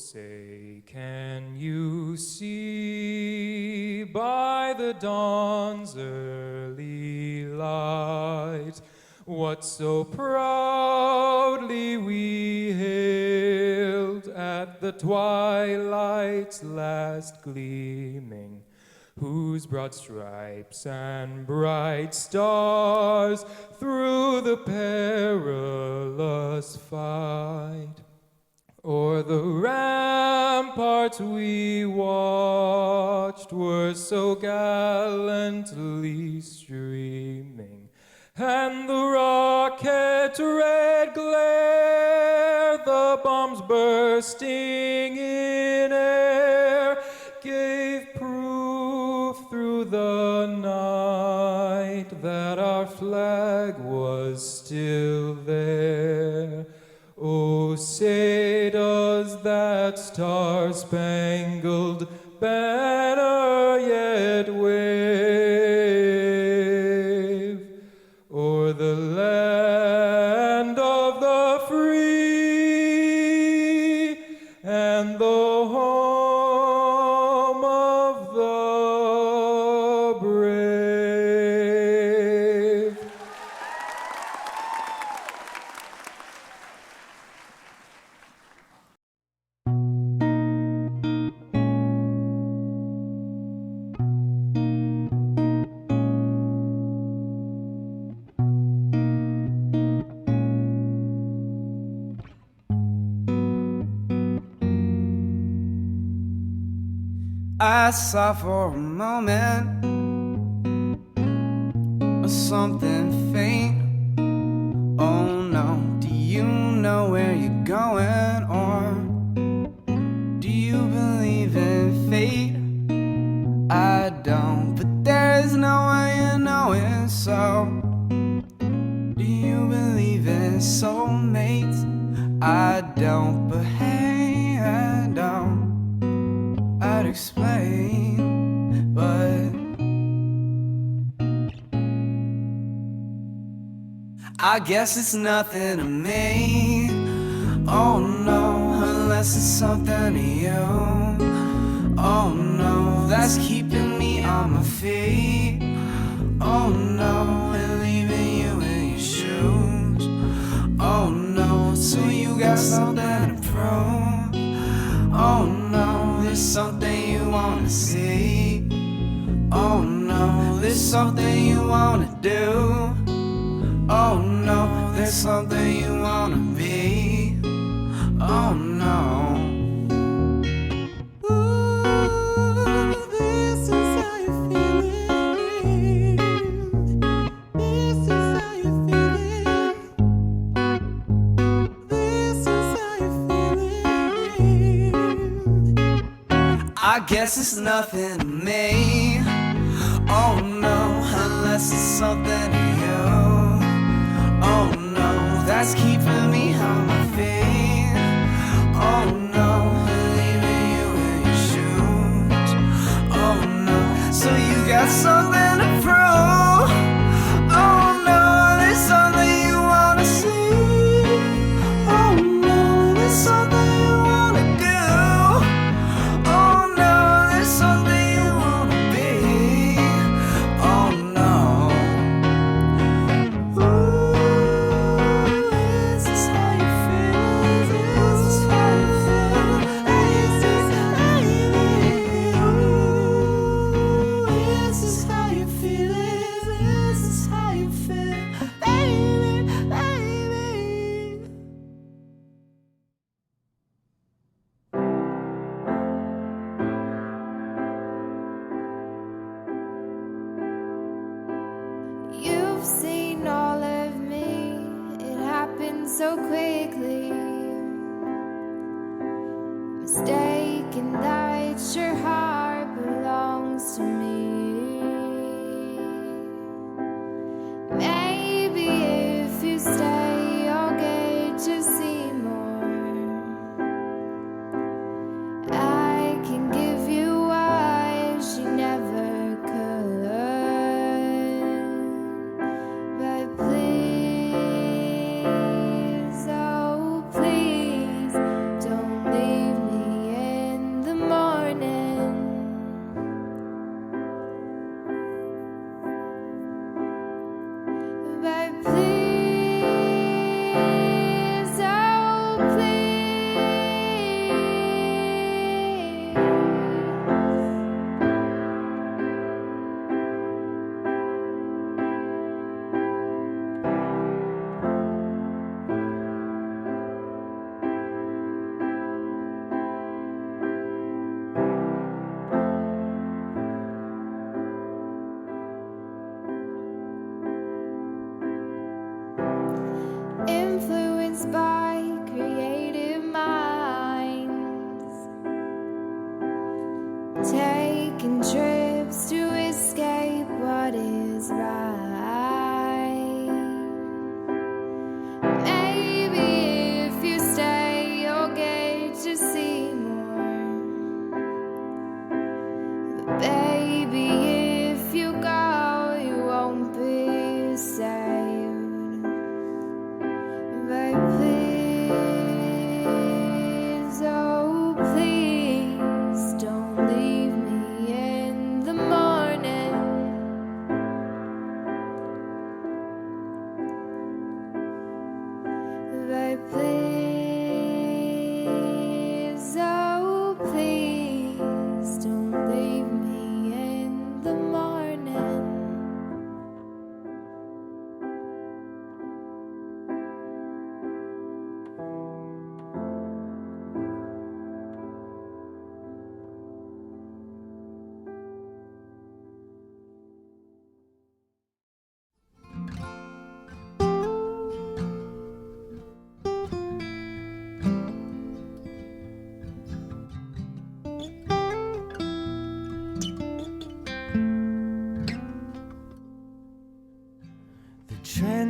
say, can you see by the dawn's early light what so proudly we hailed at the twilight's last gleaming, whose broad stripes and bright stars through the perilous fight o'er the ramparts we watched were so gallantly streaming, and the rocket red glare, the bombs bursting in air, gave proof through the night that our flag was still there. Oh, say does that star-spangled banner yet wave o'er the land of the free and the home of the brave? I saw for a moment something faint. Oh no, do you know where you're going, or do you believe in fate? I don't, but there's no way of knowing. So do you believe in soulmates? I don't, but hey, I don't. I'd explain, but I guess it's nothing to me. Oh no, unless it's something to you. Oh no, that's keeping me on my feet. Oh no, and leaving you in your shoes. Oh no, so you got something to prove. Oh no, there's something you wanna see. Oh no, there's something you wanna do. Oh no, there's something you wanna be. Oh no. Ooh, this is how you feel it. This is how you feel it. This is how you feel it. I guess it's nothing to me. Oh no, unless it's something to you. Oh no, that's keeping me on my feet. Oh no, leaving you in your shoes. Oh no, so you got something to prove. Oh no, there's something you wanna see. Oh no, there's something you wanna do. Oh no, there's something you wanna be. Oh no. Ooh, this is how you feel. This is how you feel. This is how you feel. Ooh, this is how you feel. This is how you feel, baby, baby. You've seen all of me, it happened so quickly. Mistaken that your heart belongs to me. Maybe if you stay, I'll get to see more. I can give you what she never could. But please, oh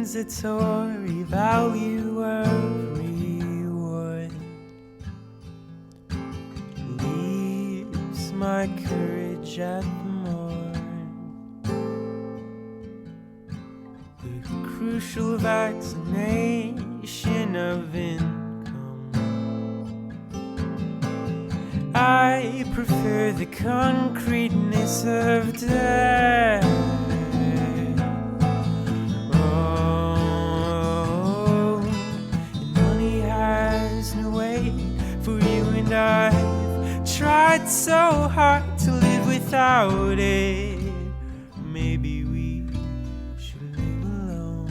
transitory value of reward leaves my courage at the morn. The crucial vaccination of income. I prefer the concreteness of death. Oh, and money has no weight for you and I've tried so hard to live without it. Maybe we should live alone.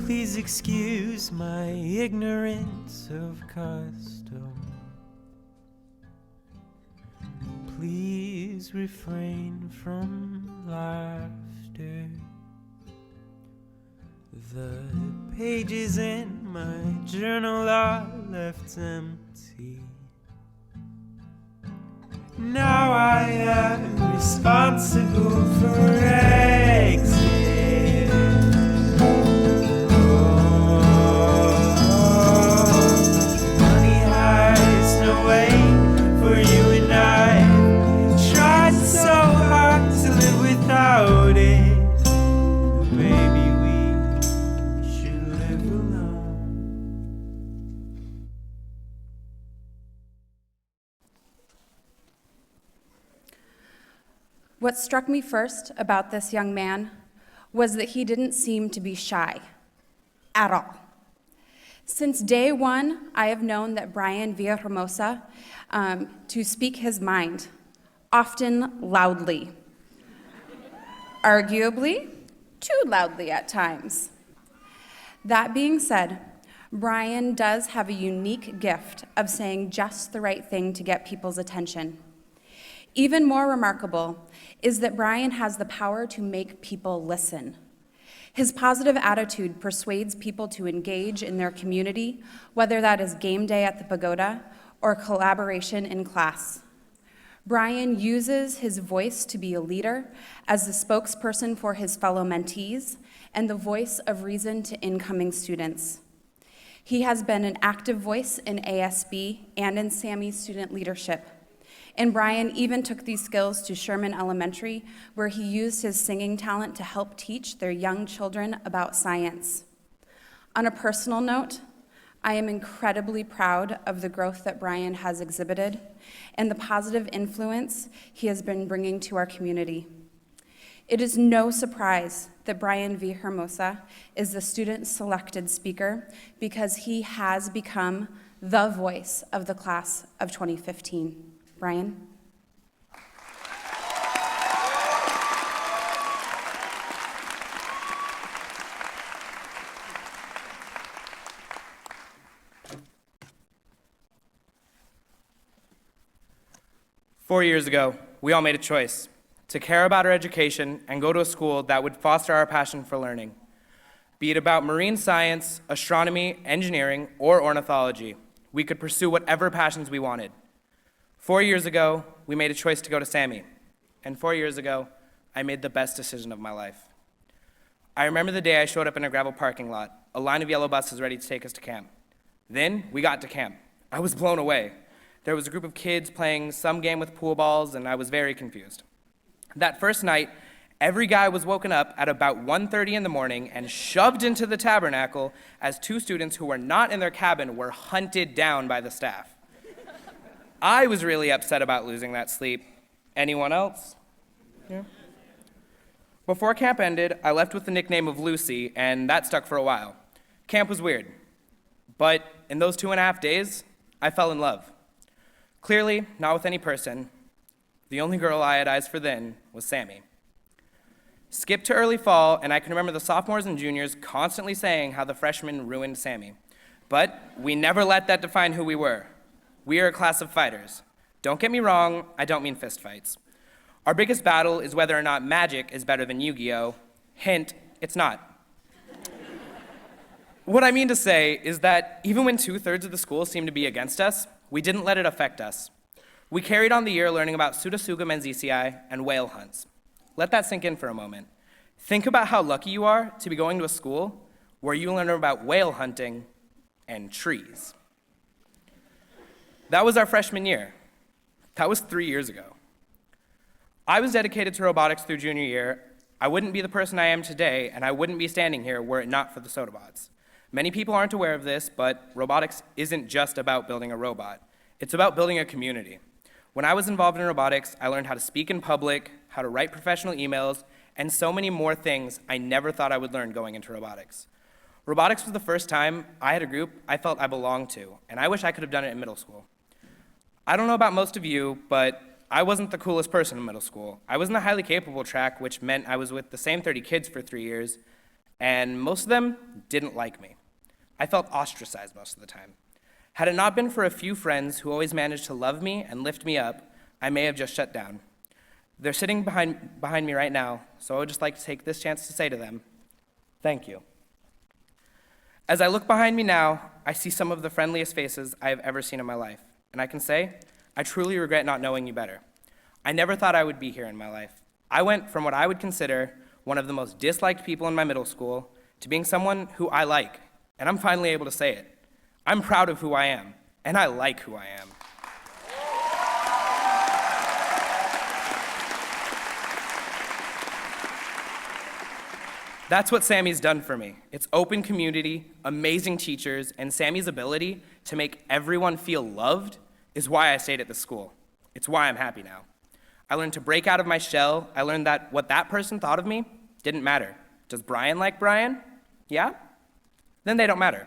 Please excuse my ignorance of custom. Please refrain from laughter. The pages in my journal are left empty. Now I am responsible for exit. What struck me first about this young man was that he didn't seem to be shy at all. Since day one, I have known that Brian Villahermosa to speak his mind, often loudly, arguably too loudly at times. That being said, Brian does have a unique gift of saying just the right thing to get people's attention. Even more remarkable is that Brian has the power to make people listen. His positive attitude persuades people to engage in their community, whether that is game day at the pagoda or collaboration in class. Brian uses his voice to be a leader as the spokesperson for his fellow mentees and the voice of reason to incoming students. He has been an active voice in ASB and in SAMI student leadership. And Brian even took these skills to Sherman Elementary, where he used his singing talent to help teach their young children about science. On a personal note, I am incredibly proud of the growth that Brian has exhibited and the positive influence he has been bringing to our community. It is no surprise that Brian V. Hermosa is the student-selected speaker because he has become the voice of the class of 2015. Brian? Four years ago, we all made a choice to care about our education and go to a school that would foster our passion for learning. Be it about marine science, astronomy, engineering, or ornithology, we could pursue whatever passions we wanted. 4 years ago, we made a choice to go to SAMI, and 4 years ago, I made the best decision of my life. I remember the day I showed up in a gravel parking lot, a line of yellow buses ready to take us to camp. Then, we got to camp. I was blown away. There was a group of kids playing some game with pool balls, and I was very confused. That first night, every guy was woken up at about 1:30 in the morning and shoved into the tabernacle as two students who were not in their cabin were hunted down by the staff. I was really upset about losing that sleep. Anyone else? Yeah. Before camp ended, I left with the nickname of Lucy, and that stuck for a while. Camp was weird, but in those 2.5 days, I fell in love. Clearly, not with any person. The only girl I had eyes for then was Sammy. Skip to early fall, and I can remember the sophomores and juniors constantly saying how the freshmen ruined Sammy. But we never let that define who we were. We are a class of fighters. Don't get me wrong, I don't mean fistfights. Our biggest battle is whether or not magic is better than Yu-Gi-Oh! Hint, it's not. What I mean to say is that even when 2/3 of the school seemed to be against us, we didn't let it affect us. We carried on the year learning about Pseudotsuga menziesii and whale hunts. Let that sink in for a moment. Think about how lucky you are to be going to a school where you learn about whale hunting and trees. That was our freshman year. That was 3 years ago. I was dedicated to robotics through junior year. I wouldn't be the person I am today, and I wouldn't be standing here were it not for the Sodabots. Many people aren't aware of this, but robotics isn't just about building a robot. It's about building a community. When I was involved in robotics, I learned how to speak in public, how to write professional emails, and so many more things I never thought I would learn going into robotics. Robotics was the first time I had a group I felt I belonged to, and I wish I could have done it in middle school. I don't know about most of you, but I wasn't the coolest person in middle school. I was in the highly capable track, which meant I was with the same 30 kids for 3 years, and most of them didn't like me. I felt ostracized most of the time. Had it not been for a few friends who always managed to love me and lift me up, I may have just shut down. They're sitting behind me right now, so I would just like to take this chance to say to them, thank you. As I look behind me now, I see some of the friendliest faces I have ever seen in my life, and I can say, I truly regret not knowing you better. I never thought I would be here in my life. I went from what I would consider one of the most disliked people in my middle school to being someone who I like, and I'm finally able to say it. I'm proud of who I am, and I like who I am. That's what SAMI's done for me. Its open community, amazing teachers, and SAMI's ability to make everyone feel loved is why I stayed at this school. It's why I'm happy now. I learned to break out of my shell. I learned that what that person thought of me didn't matter. Does Brian like Brian? Yeah? Then they don't matter.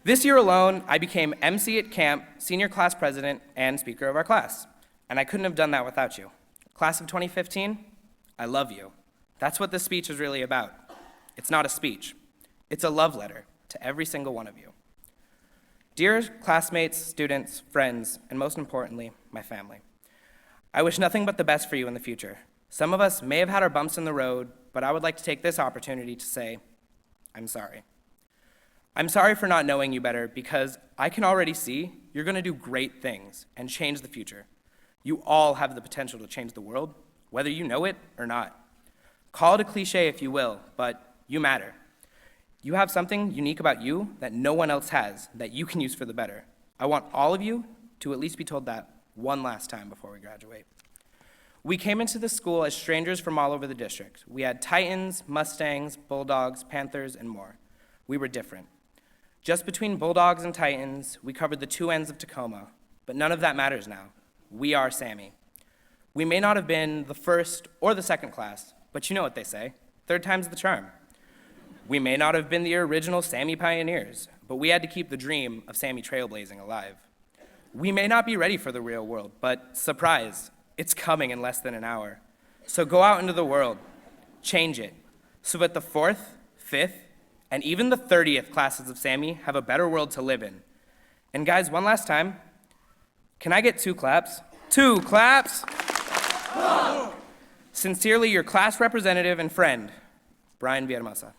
This year alone, I became MC at camp, senior class president, and speaker of our class. And I couldn't have done that without you. Class of 2015, I love you. That's what this speech is really about. It's not a speech. It's a love letter to every single one of you. Dear classmates, students, friends, and most importantly, my family, I wish nothing but the best for you in the future. Some of us may have had our bumps in the road, but I would like to take this opportunity to say, I'm sorry. I'm sorry for not knowing you better because I can already see you're going to do great things and change the future. You all have the potential to change the world, whether you know it or not. Call it a cliche if you will, but you matter. You have something unique about you that no one else has that you can use for the better. I want all of you to at least be told that one last time before we graduate. We came into this school as strangers from all over the district. We had Titans, Mustangs, Bulldogs, Panthers, and more. We were different. Just between Bulldogs and Titans, we covered the two ends of Tacoma, but none of that matters now. We are SAMI. We may not have been the first or the second class, but you know what they say, third time's the charm. We may not have been the original SAMI pioneers, but we had to keep the dream of SAMI trailblazing alive. We may not be ready for the real world, but surprise, it's coming in less than an hour. So go out into the world, change it, so that the 4th, 5th, and even the 30th classes of SAMI have a better world to live in. And guys, one last time, can I get 2 claps? 2 claps! Sincerely, your class representative and friend, Brian Villahermosa.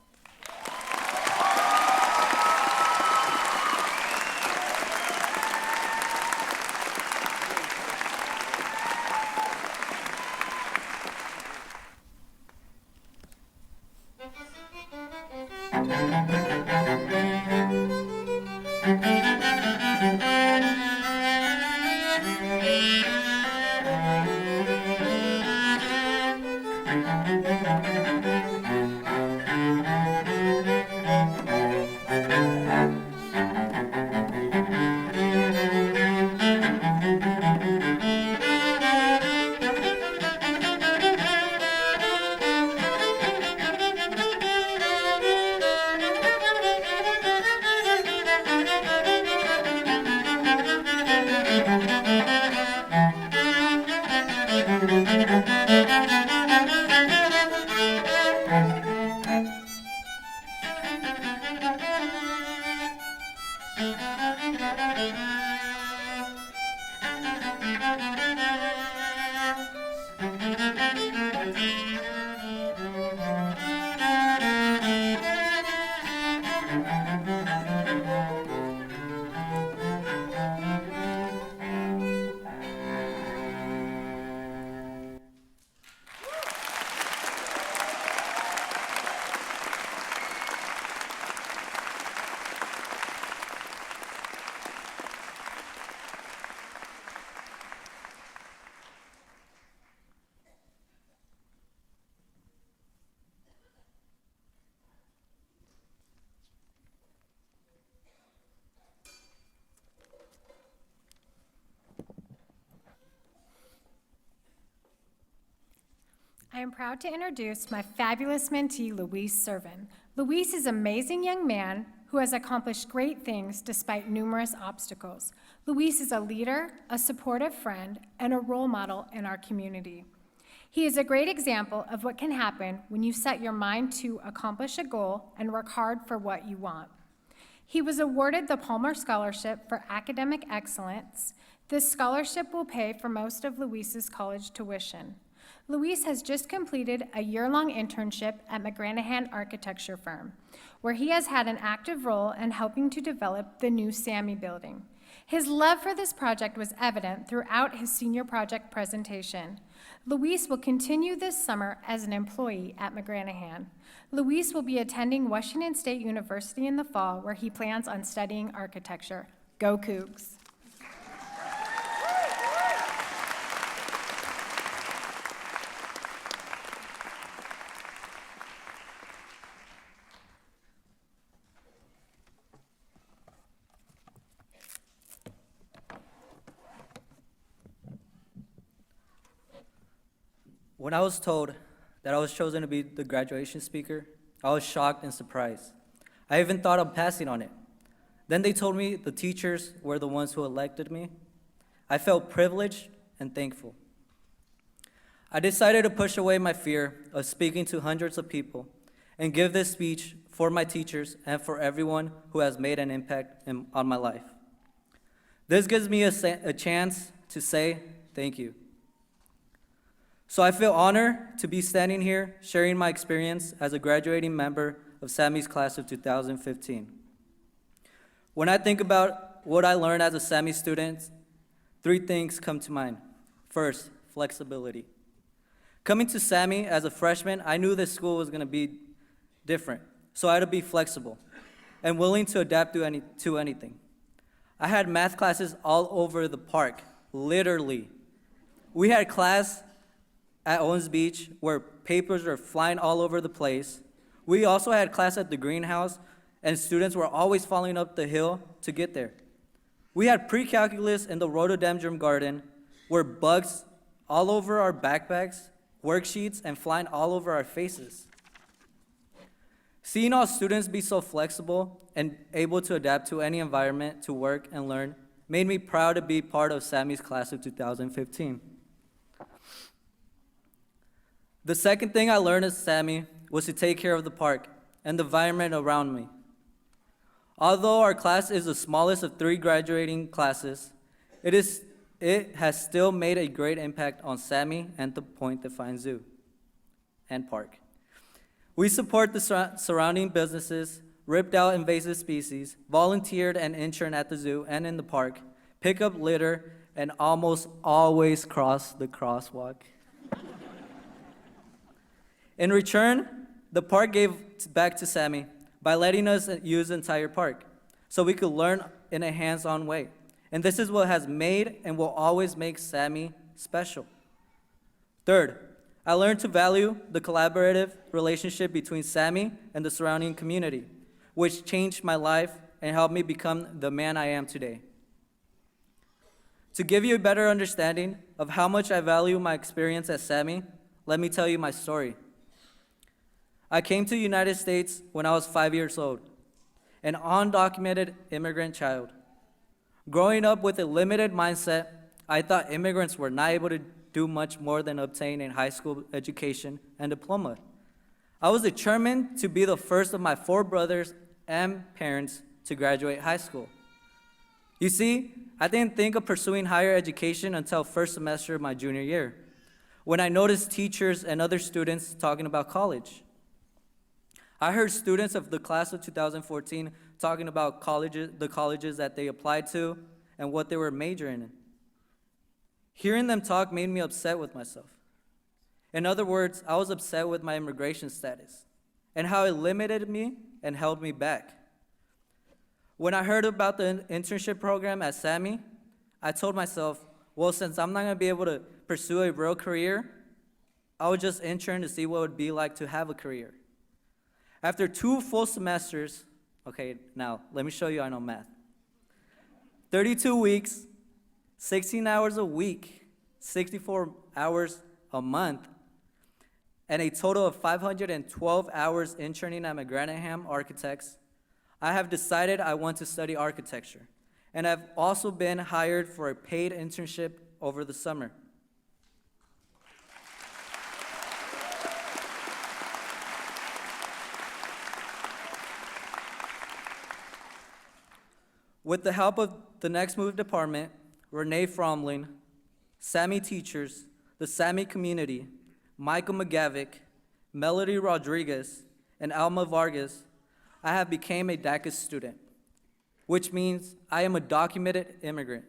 I am proud to introduce my fabulous mentee, Luis Servin. Luis is an amazing young man who has accomplished great things despite numerous obstacles. Luis is a leader, a supportive friend, and a role model in our community. He is a great example of what can happen when you set your mind to accomplish a goal and work hard for what you want. He was awarded the Palmer Scholarship for Academic Excellence. This scholarship will pay for most of Luis's college tuition. Luis has just completed a year-long internship at McGranahan Architecture Firm, where he has had an active role in helping to develop the new SAMI building. His love for this project was evident throughout his senior project presentation. Luis will continue this summer as an employee at McGranahan. Luis will be attending Washington State University in the fall, where he plans on studying architecture. Go Cougs! When I was told that I was chosen to be the graduation speaker, I was shocked and surprised. I even thought of passing on it. Then they told me the teachers were the ones who elected me. I felt privileged and thankful. I decided to push away my fear of speaking to hundreds of people and give this speech for my teachers and for everyone who has made an impact on my life. This gives me a chance to say thank you. So I feel honored to be standing here sharing my experience as a graduating member of SAMI's class of 2015. When I think about what I learned as a SAMI student, 3 things come to mind. First, flexibility. Coming to SAMI as a freshman, I knew this school was going to be different, so I had to be flexible and willing to adapt to anything. I had math classes all over the park, literally. We had class at Owens Beach where papers were flying all over the place. We also had class at the greenhouse, and students were always falling up the hill to get there. We had pre-calculus in the rhododendron garden where bugs all over our backpacks, worksheets, and flying all over our faces. Seeing all students be so flexible and able to adapt to any environment to work and learn made me proud to be part of SAMI's class of 2015. The second thing I learned at SAMI was to take care of the park and the environment around me. Although our class is the smallest of 3 graduating classes, it has still made a great impact on SAMI and the Point Defiance Zoo and Park. We support the surrounding businesses, ripped out invasive species, volunteered and interned at the zoo and in the park, pick up litter, and almost always cross the crosswalk. In return, the park gave back to SAMI by letting us use the entire park so we could learn in a hands-on way. And this is what has made and will always make SAMI special. Third, I learned to value the collaborative relationship between SAMI and the surrounding community, which changed my life and helped me become the man I am today. To give you a better understanding of how much I value my experience at SAMI, let me tell you my story. I came to the United States when I was 5 years old, an undocumented immigrant child. Growing up with a limited mindset, I thought immigrants were not able to do much more than obtain a high school education and diploma. I was determined to be the first of my 4 brothers and parents to graduate high school. You see, I didn't think of pursuing higher education until first semester of my junior year, when I noticed teachers and other students talking about college. I heard students of the class of 2014 talking about the colleges that they applied to and what they were majoring in. Hearing them talk made me upset with myself. In other words, I was upset with my immigration status and how it limited me and held me back. When I heard about the internship program at SAMI, I told myself, well, since I'm not going to be able to pursue a real career, I would just intern to see what it would be like to have a career. After 2 full semesters, okay, now let me show you I know math. 32 weeks, 16 hours a week, 64 hours a month, and a total of 512 hours interning at McGranahan Architects, I have decided I want to study architecture, and have also been hired for a paid internship over the summer. With the help of the Next Move Department, Renee Fromling, SAMI teachers, the SAMI community, Michael McGavick, Melody Rodriguez, and Alma Vargas, I have become a DACA student, which means I am a documented immigrant.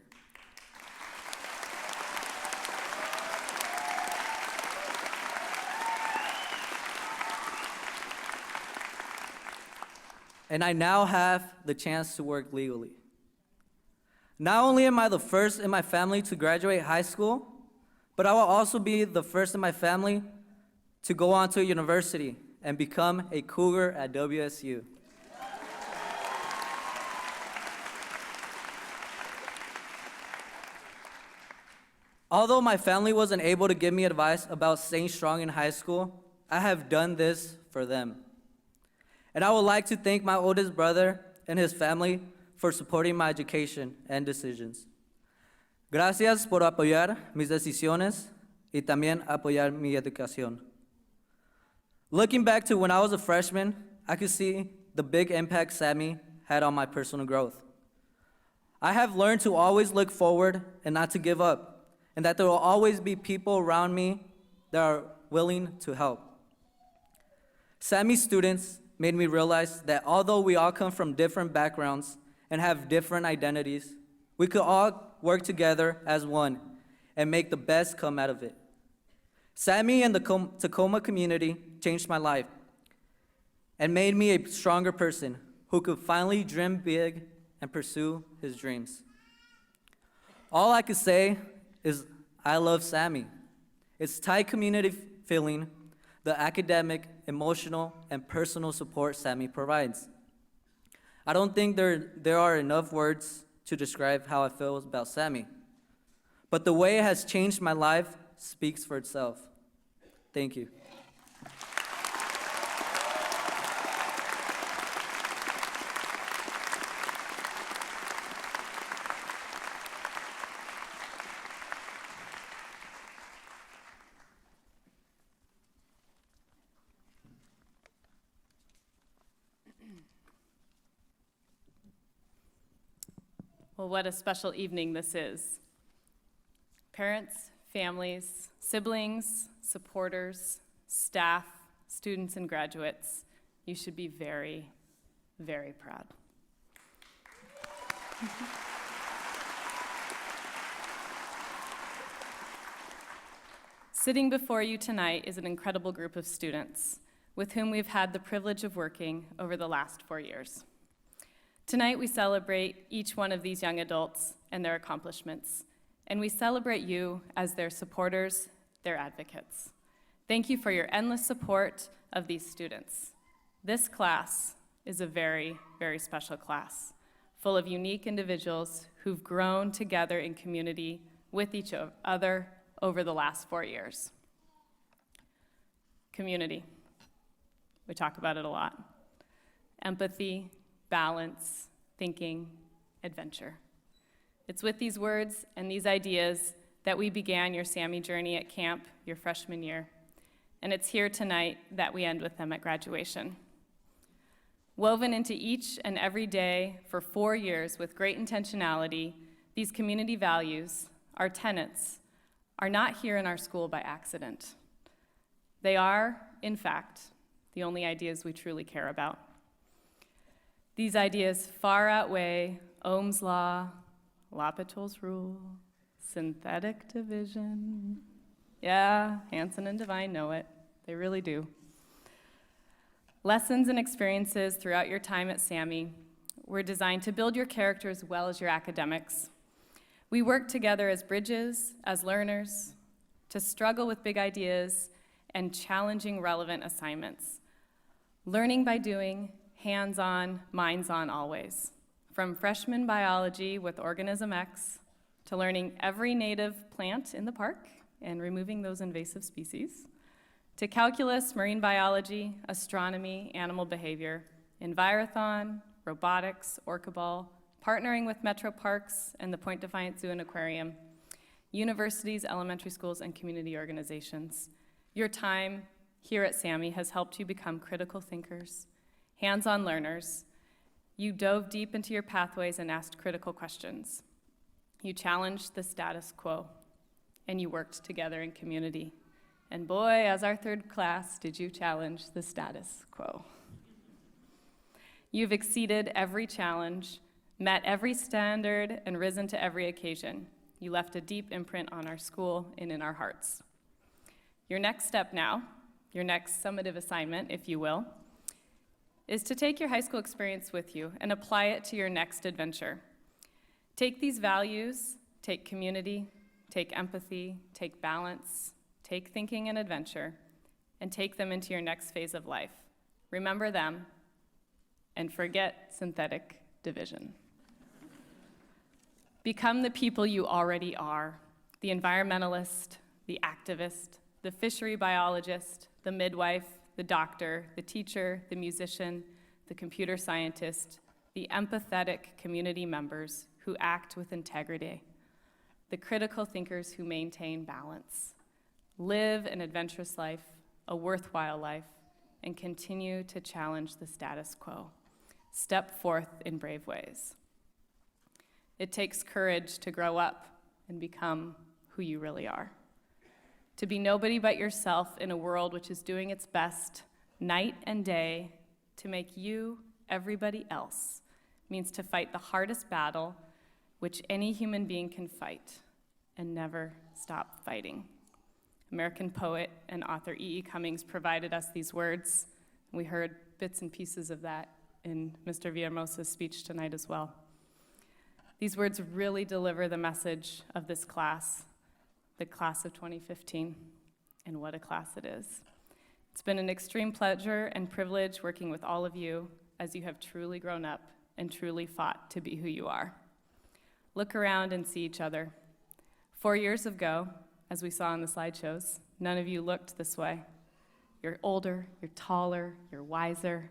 And I now have the chance to work legally. Not only am I the first in my family to graduate high school, but I will also be the first in my family to go on to a university and become a Cougar at WSU. Although my family wasn't able to give me advice about staying strong in high school, I have done this for them. And I would like to thank my oldest brother and his family for supporting my education and decisions. Gracias por apoyar mis decisiones y también apoyar mi educación. Looking back to when I was a freshman, I could see the big impact SAMI had on my personal growth. I have learned to always look forward and not to give up, and that there will always be people around me that are willing to help. SAMI students made me realize that although we all come from different backgrounds and have different identities, we could all work together as one and make the best come out of it. SAMI and the Tacoma community changed my life and made me a stronger person who could finally dream big and pursue his dreams. All I could say is I love SAMI. Its tight community feeling, the academic, emotional, and personal support SAMI provides. I don't think there are enough words to describe how I feel about SAMI, but the way it has changed my life speaks for itself. Thank you. Well, what a special evening this is. Parents, families, siblings, supporters, staff, students, and graduates, you should be very, very proud. Sitting before you tonight is an incredible group of students with whom we've had the privilege of working over the last 4 years. Tonight we celebrate each one of these young adults and their accomplishments, and we celebrate you as their supporters, their advocates. Thank you for your endless support of these students. This class is a very, very special class, full of unique individuals who've grown together in community with each other over the last 4 years. Community. We talk about it a lot. Empathy, balance, thinking, adventure. It's with these words and these ideas that we began your SAMI journey at camp your freshman year, and it's here tonight that we end with them at graduation. Woven into each and every day for 4 years with great intentionality, these community values, our tenets, are not here in our school by accident. They are, in fact, the only ideas we truly care about. These ideas far outweigh Ohm's law, L'Hopital's rule, synthetic division. Yeah, Hansen and Devine know it. They really do. Lessons and experiences throughout your time at SAMI were designed to build your character as well as your academics. We work together as bridges, as learners, to struggle with big ideas and challenging relevant assignments. Learning by doing, hands-on, minds-on always. From freshman biology with Organism X to learning every native plant in the park and removing those invasive species, to calculus, marine biology, astronomy, animal behavior, envirothon, robotics, orca ball, partnering with Metro Parks and the Point Defiance Zoo and Aquarium, universities, elementary schools, and community organizations. Your time here at SAMI has helped you become critical thinkers, hands-on learners. You dove deep into your pathways and asked critical questions. You challenged the status quo, and you worked together in community. And boy, as our third class, did you challenge the status quo. You've exceeded every challenge, met every standard, and risen to every occasion. You left a deep imprint on our school and in our hearts. Your next step now, your next summative assignment, if you will, is to take your high school experience with you and apply it to your next adventure. Take these values, take community, take empathy, take balance, take thinking and adventure, and take them into your next phase of life. Remember them, and forget synthetic division. Become the people you already are, the environmentalist, the activist, the fishery biologist, the midwife, the doctor, the teacher, the musician, the computer scientist, the empathetic community members who act with integrity, the critical thinkers who maintain balance. Live an adventurous life, a worthwhile life, and continue to challenge the status quo. Step forth in brave ways. It takes courage to grow up and become who you really are. To be nobody but yourself in a world which is doing its best night and day to make you everybody else means to fight the hardest battle which any human being can fight and never stop fighting. American poet and author E.E. Cummings provided us these words. We heard bits and pieces of that in Mr. Villahermosa's speech tonight as well. These words really deliver the message of this class, the class of 2015, and what a class it is. It's been an extreme pleasure and privilege working with all of you as you have truly grown up and truly fought to be who you are. Look around and see each other. 4 years ago, as we saw in the slideshows, none of you looked this way. You're older, you're taller, you're wiser.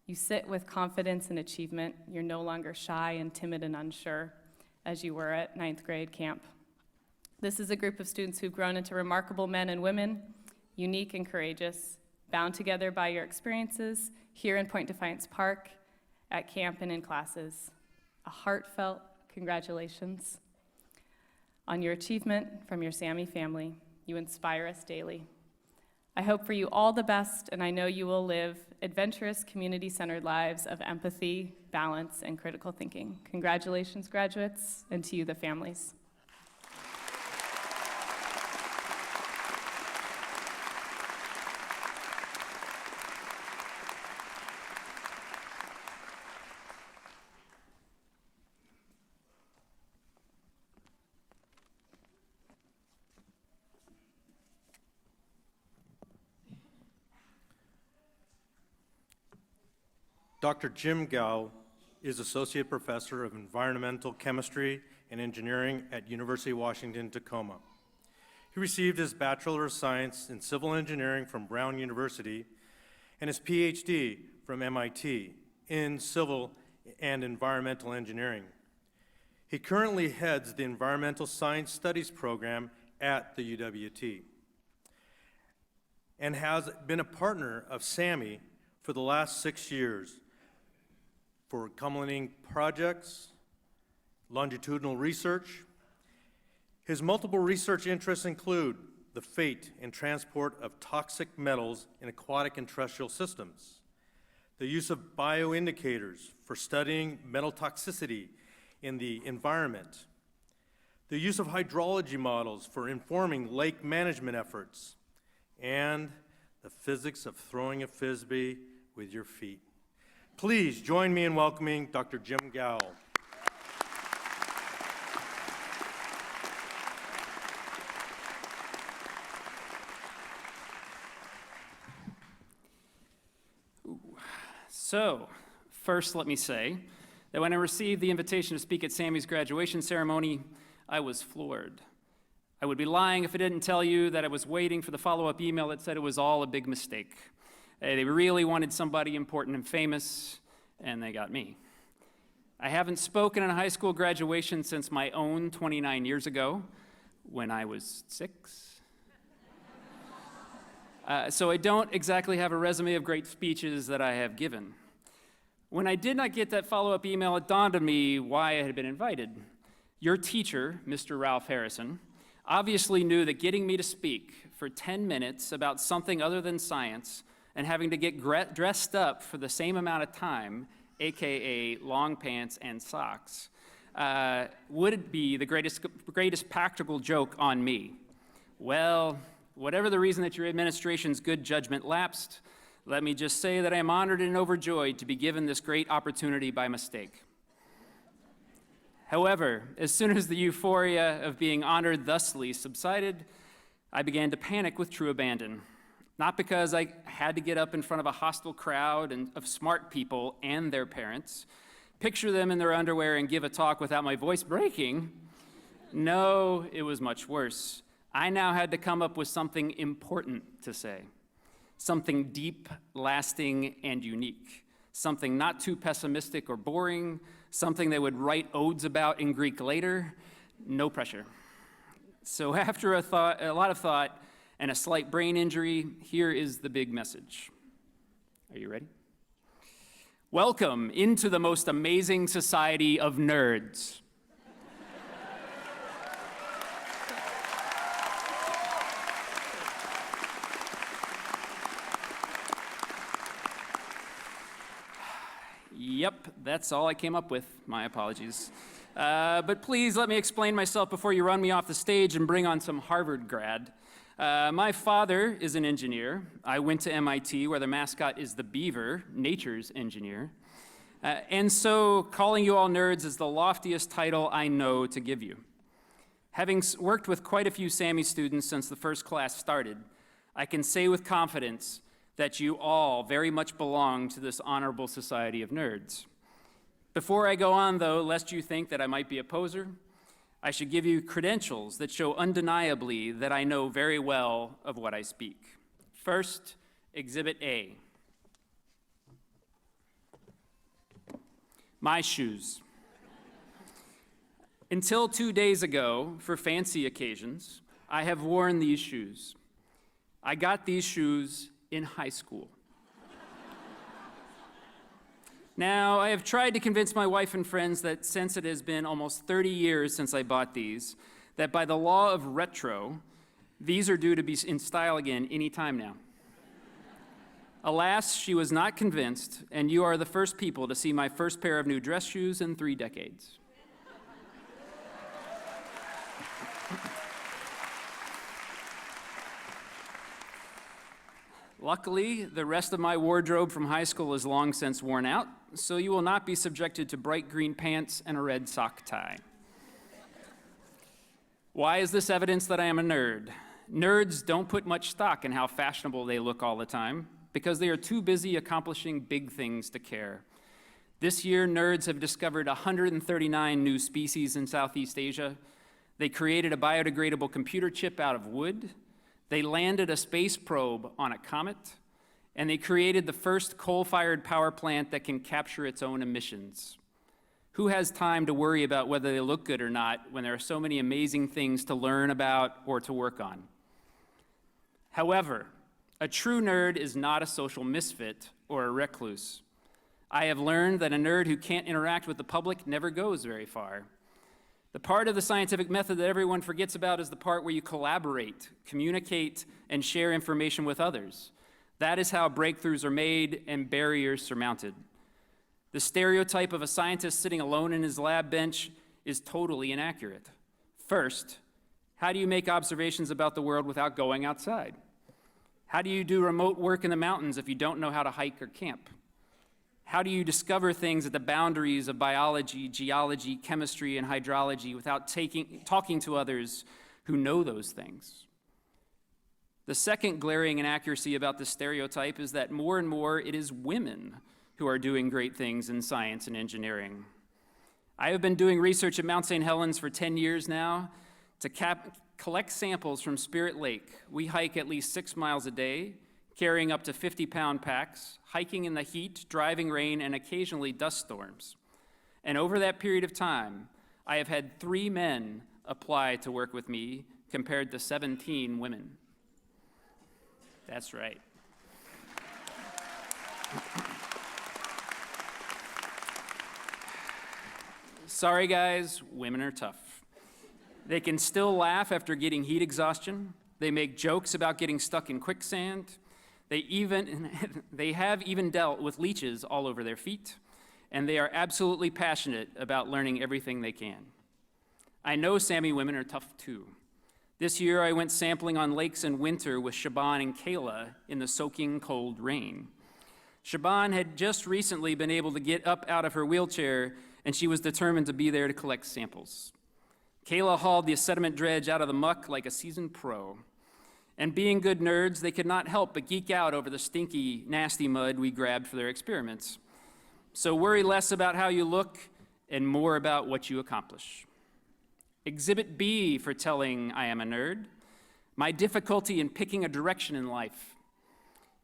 You sit with confidence and achievement. You're no longer shy and timid and unsure as you were at 9th grade camp. This is a group of students who've grown into remarkable men and women, unique and courageous, bound together by your experiences here in Point Defiance Park, at camp and in classes. A heartfelt congratulations on your achievement from your SAMI family. You inspire us daily. I hope for you all the best, and I know you will live adventurous, community-centered lives of empathy, balance, and critical thinking. Congratulations, graduates, and to you, the families. Dr. Jim Gao is Associate Professor of Environmental Chemistry and Engineering at University of Washington, Tacoma. He received his Bachelor of Science in Civil Engineering from Brown University and his PhD from MIT in Civil and Environmental Engineering. He currently heads the Environmental Science Studies program at the UWT and has been a partner of SAMI for the last 6 years for culminating projects, longitudinal research. His multiple research interests include the fate and transport of toxic metals in aquatic and terrestrial systems, the use of bioindicators for studying metal toxicity in the environment, the use of hydrology models for informing lake management efforts, and the physics of throwing a Frisbee with your feet. Please join me in welcoming Dr. Jim Gao. So, first let me say that when I received the invitation to speak at SAMI's graduation ceremony, I was floored. I would be lying if I didn't tell you that I was waiting for the follow-up email that said it was all a big mistake. They really wanted somebody important and famous, and they got me. I haven't spoken at a high school graduation since my own 29 years ago, when I was 6. So I don't exactly have a resume of great speeches that I have given. When I did not get that follow-up email, it dawned on me why I had been invited. Your teacher, Mr. Ralph Harrison, obviously knew that getting me to speak for 10 minutes about something other than science and having to get dressed up for the same amount of time, AKA long pants and socks, would be the greatest practical joke on me. Well, whatever the reason that your administration's good judgment lapsed, let me just say that I am honored and overjoyed to be given this great opportunity by mistake. However, as soon as the euphoria of being honored thusly subsided, I began to panic with true abandon. Not because I had to get up in front of a hostile crowd of smart people and their parents, picture them in their underwear and give a talk without my voice breaking. No, it was much worse. I now had to come up with something important to say. Something deep, lasting, and unique. Something not too pessimistic or boring. Something they would write odes about in Greek later. No pressure. So after a lot of thought and a slight brain injury, here is the big message. Are you ready? Welcome into the most amazing society of nerds. Yep, that's all I came up with. My apologies. But please let me explain myself before you run me off the stage and bring on some Harvard grad. My father is an engineer. I went to MIT, where the mascot is the beaver, nature's engineer. And so calling you all nerds is the loftiest title I know to give you. Having worked with quite a few SAMI students since the first class started, I can say with confidence that you all very much belong to this honorable society of nerds. Before I go on, though, lest you think that I might be a poser, I should give you credentials that show undeniably that I know very well of what I speak. First, Exhibit A. My shoes. Until 2 days ago, for fancy occasions, I have worn these shoes. I got these shoes in high school. Now, I have tried to convince my wife and friends that since it has been almost 30 years since I bought these, that by the law of retro, these are due to be in style again any time now. Alas, she was not convinced, and you are the first people to see my first pair of new dress shoes in 3 decades. Luckily, the rest of my wardrobe from high school is long since worn out, so you will not be subjected to bright green pants and a red sock tie. Why is this evidence that I am a nerd? Nerds don't put much stock in how fashionable they look all the time because they are too busy accomplishing big things to care. This year, nerds have discovered 139 new species in Southeast Asia. They created a biodegradable computer chip out of wood. They landed a space probe on a comet, and they created the first coal-fired power plant that can capture its own emissions. Who has time to worry about whether they look good or not when there are so many amazing things to learn about or to work on? However, a true nerd is not a social misfit or a recluse. I have learned that a nerd who can't interact with the public never goes very far. The part of the scientific method that everyone forgets about is the part where you collaborate, communicate, and share information with others. That is how breakthroughs are made and barriers surmounted. The stereotype of a scientist sitting alone in his lab bench is totally inaccurate. First, how do you make observations about the world without going outside? How do you do remote work in the mountains if you don't know how to hike or camp? How do you discover things at the boundaries of biology, geology, chemistry, and hydrology without talking to others who know those things? The second glaring inaccuracy about this stereotype is that more and more it is women who are doing great things in science and engineering. I have been doing research at Mount St. Helens for 10 years now. To collect samples from Spirit Lake, we hike at least 6 miles a day, carrying up to 50-pound packs, hiking in the heat, driving rain, and occasionally dust storms. And over that period of time, I have had 3 men apply to work with me compared to 17 women. That's right. Sorry guys, women are tough. They can still laugh after getting heat exhaustion. They make jokes about getting stuck in quicksand. They have even dealt with leeches all over their feet, and they are absolutely passionate about learning everything they can. I know SAMI women are tough too. This year I went sampling on lakes in winter with Shaban and Kayla in the soaking cold rain. Shaban had just recently been able to get up out of her wheelchair, and she was determined to be there to collect samples. Kayla hauled the sediment dredge out of the muck like a seasoned pro. And being good nerds, they could not help but geek out over the stinky, nasty mud we grabbed for their experiments. So worry less about how you look and more about what you accomplish. Exhibit B for telling I am a nerd, my difficulty in picking a direction in life.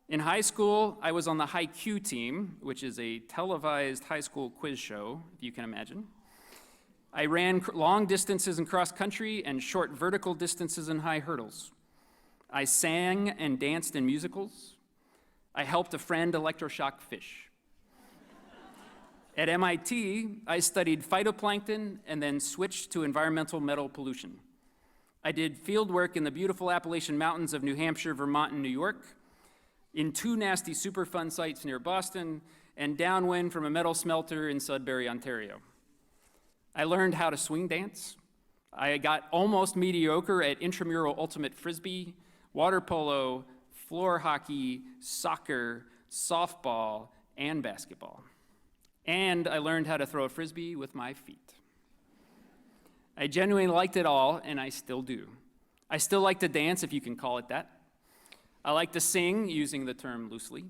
In high school, I was on the High Q team, which is a televised high school quiz show, if you can imagine. I ran long distances in cross country and short vertical distances in high hurdles. I sang and danced in musicals. I helped a friend electroshock fish. At MIT, I studied phytoplankton and then switched to environmental metal pollution. I did field work in the beautiful Appalachian Mountains of New Hampshire, Vermont, and New York, in 2 nasty Superfund sites near Boston, and downwind from a metal smelter in Sudbury, Ontario. I learned how to swing dance. I got almost mediocre at intramural ultimate frisbee, water polo, floor hockey, soccer, softball, and basketball. And I learned how to throw a frisbee with my feet. I genuinely liked it all, and I still do. I still like to dance, if you can call it that. I like to sing, using the term loosely.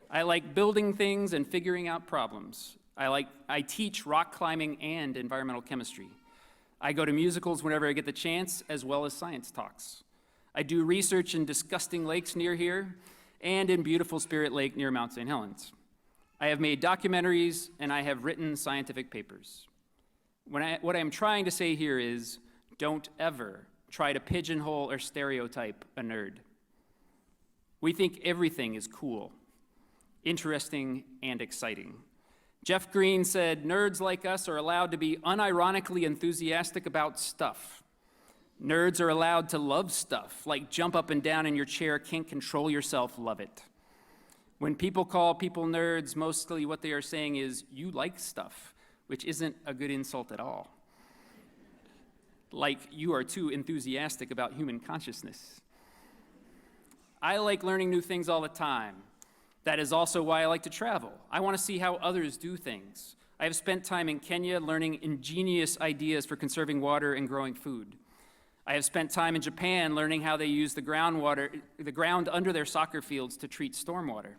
I like building things and figuring out problems. I teach rock climbing and environmental chemistry. I go to musicals whenever I get the chance, as well as science talks. I do research in disgusting lakes near here and in beautiful Spirit Lake near Mount St. Helens. I have made documentaries and I have written scientific papers. What I'm trying to say here is, don't ever try to pigeonhole or stereotype a nerd. We think everything is cool, interesting, and exciting. Jeff Green said, nerds like us are allowed to be unironically enthusiastic about stuff. Nerds are allowed to love stuff, like jump up and down in your chair, can't control yourself, love it. When people call people nerds, mostly what they are saying is, you like stuff, which isn't a good insult at all. Like you are too enthusiastic about human consciousness. I like learning new things all the time. That is also why I like to travel. I want to see how others do things. I have spent time in Kenya learning ingenious ideas for conserving water and growing food. I have spent time in Japan learning how they use the ground under their soccer fields to treat stormwater.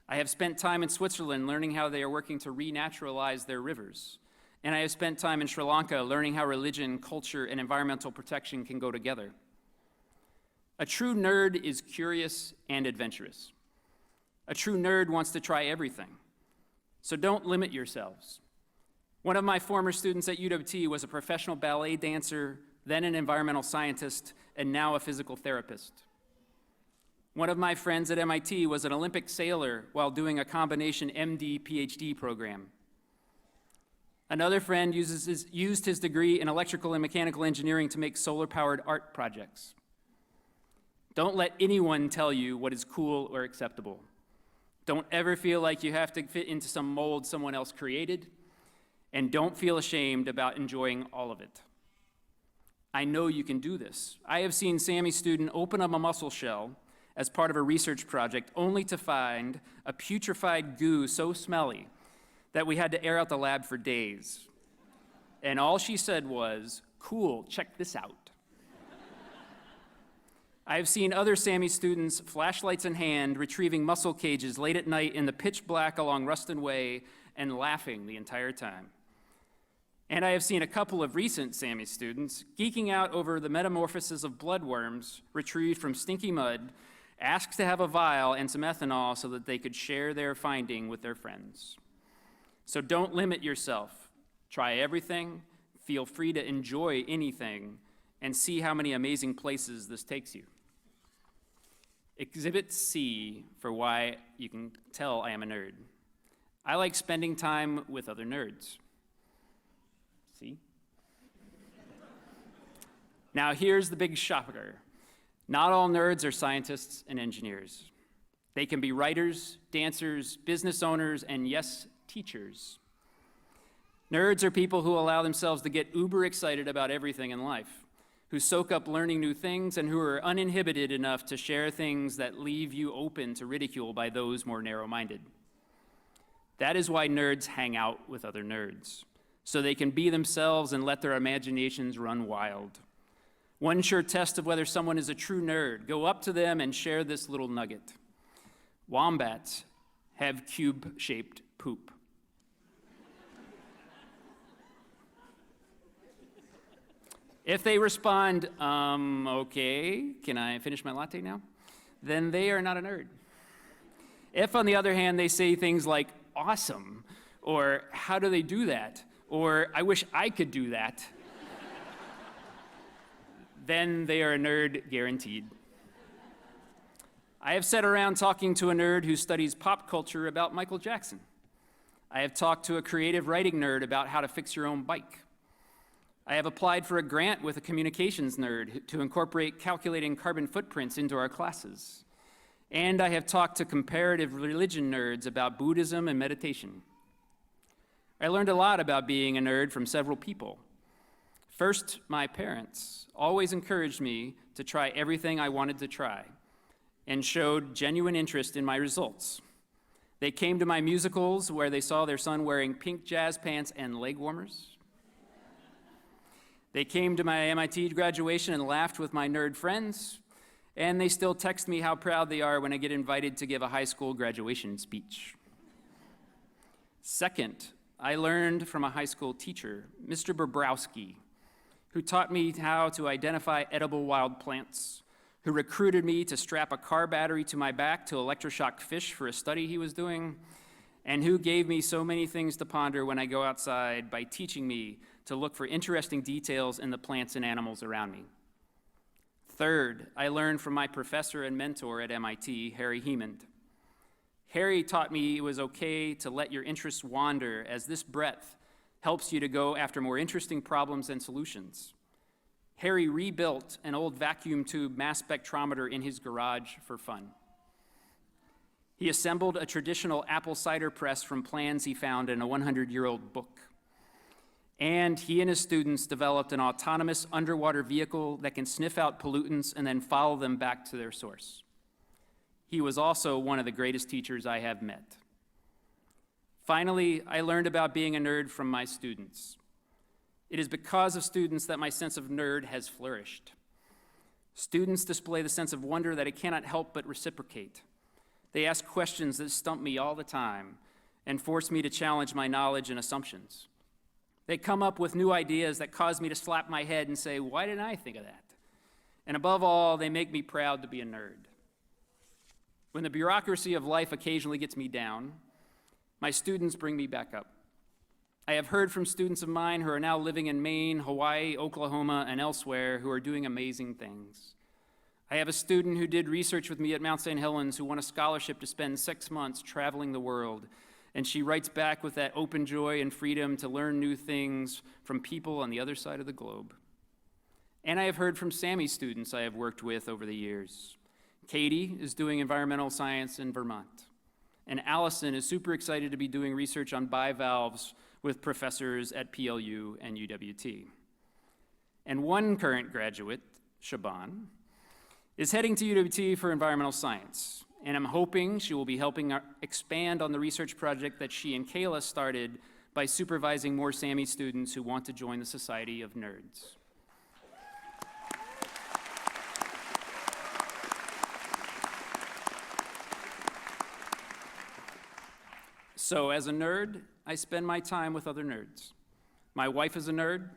I have spent time in Switzerland learning how they are working to renaturalize their rivers. And I have spent time in Sri Lanka learning how religion, culture, and environmental protection can go together. A true nerd is curious and adventurous. A true nerd wants to try everything. So don't limit yourselves. One of my former students at UWT was a professional ballet dancer, then an environmental scientist, and now a physical therapist. One of my friends at MIT was an Olympic sailor while doing a combination MD-PhD program. Another friend used his degree in electrical and mechanical engineering to make solar-powered art projects. Don't let anyone tell you what is cool or acceptable. Don't ever feel like you have to fit into some mold someone else created, and don't feel ashamed about enjoying all of it. I know you can do this. I have seen SAMI student open up a mussel shell as part of a research project only to find a putrefied goo so smelly that we had to air out the lab for days. And all she said was, "Cool, check this out." I have seen other SAMI students, flashlights in hand, retrieving mussel cages late at night in the pitch black along Ruston Way and laughing the entire time. And I have seen a couple of recent SAMI students geeking out over the metamorphosis of bloodworms retrieved from stinky mud, asked to have a vial and some ethanol so that they could share their finding with their friends. So don't limit yourself. Try everything, feel free to enjoy anything, and see how many amazing places this takes you. Exhibit C for why you can tell I am a nerd. I like spending time with other nerds. See? Now here's the big shocker. Not all nerds are scientists and engineers. They can be writers, dancers, business owners, and yes, teachers. Nerds are people who allow themselves to get uber excited about everything in life, who soak up learning new things, and who are uninhibited enough to share things that leave you open to ridicule by those more narrow-minded. That is why nerds hang out with other nerds, so they can be themselves and let their imaginations run wild. One sure test of whether someone is a true nerd: go up to them and share this little nugget. Wombats have cube-shaped poop. If they respond, okay, can I finish my latte now? Then they are not a nerd. If, on the other hand, they say things like, awesome, or how do they do that, or I wish I could do that, then they are a nerd guaranteed. I have sat around talking to a nerd who studies pop culture about Michael Jackson. I have talked to a creative writing nerd about how to fix your own bike. I have applied for a grant with a communications nerd to incorporate calculating carbon footprints into our classes. And I have talked to comparative religion nerds about Buddhism and meditation. I learned a lot about being a nerd from several people. First, my parents always encouraged me to try everything I wanted to try and showed genuine interest in my results. They came to my musicals where they saw their son wearing pink jazz pants and leg warmers. They came to my MIT graduation and laughed with my nerd friends, and they still text me how proud they are when I get invited to give a high school graduation speech. Second, I learned from a high school teacher, Mr. Bobrowski, who taught me how to identify edible wild plants, who recruited me to strap a car battery to my back to electroshock fish for a study he was doing, and who gave me so many things to ponder when I go outside by teaching me to look for interesting details in the plants and animals around me. Third, I learned from my professor and mentor at MIT, Harry Hemond. Harry taught me it was okay to let your interests wander, as this breadth helps you to go after more interesting problems and solutions. Harry rebuilt an old vacuum tube mass spectrometer in his garage for fun. He assembled a traditional apple cider press from plans he found in a 100-year-old book. And he and his students developed an autonomous underwater vehicle that can sniff out pollutants and then follow them back to their source. He was also one of the greatest teachers I have met. Finally, I learned about being a nerd from my students. It is because of students that my sense of nerd has flourished. Students display the sense of wonder that I cannot help but reciprocate. They ask questions that stump me all the time and force me to challenge my knowledge and assumptions. They come up with new ideas that cause me to slap my head and say, why didn't I think of that? And above all, they make me proud to be a nerd. When the bureaucracy of life occasionally gets me down, my students bring me back up. I have heard from students of mine who are now living in Maine, Hawaii, Oklahoma, and elsewhere who are doing amazing things. I have a student who did research with me at Mount St. Helens who won a scholarship to spend 6 months traveling the world. And she writes back with that open joy and freedom to learn new things from people on the other side of the globe. And I have heard from SAMI students I have worked with over the years. Katie is doing environmental science in Vermont. And Allison is super excited to be doing research on bivalves with professors at PLU and UWT. And one current graduate, Shaban, is heading to UWT for environmental science. And I'm hoping she will be helping expand on the research project that she and Kayla started by supervising more SAMI students who want to join the Society of Nerds. So as a nerd, I spend my time with other nerds. My wife is a nerd,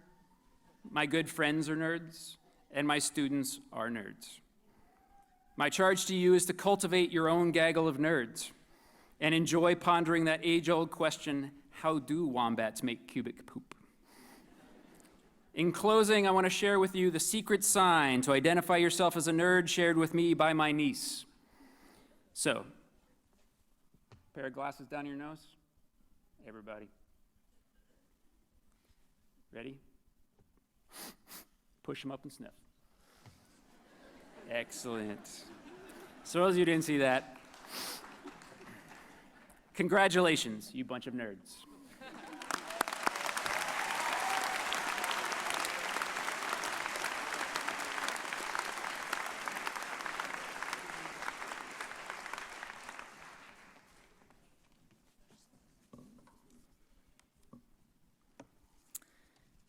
my good friends are nerds, and my students are nerds. My charge to you is to cultivate your own gaggle of nerds and enjoy pondering that age-old question, how do wombats make cubic poop? In closing, I want to share with you the secret sign to identify yourself as a nerd shared with me by my niece. So, pair of glasses down your nose. Everybody. Ready? Push them up and sniff. Excellent. So those of you who didn't see that, congratulations, you bunch of nerds.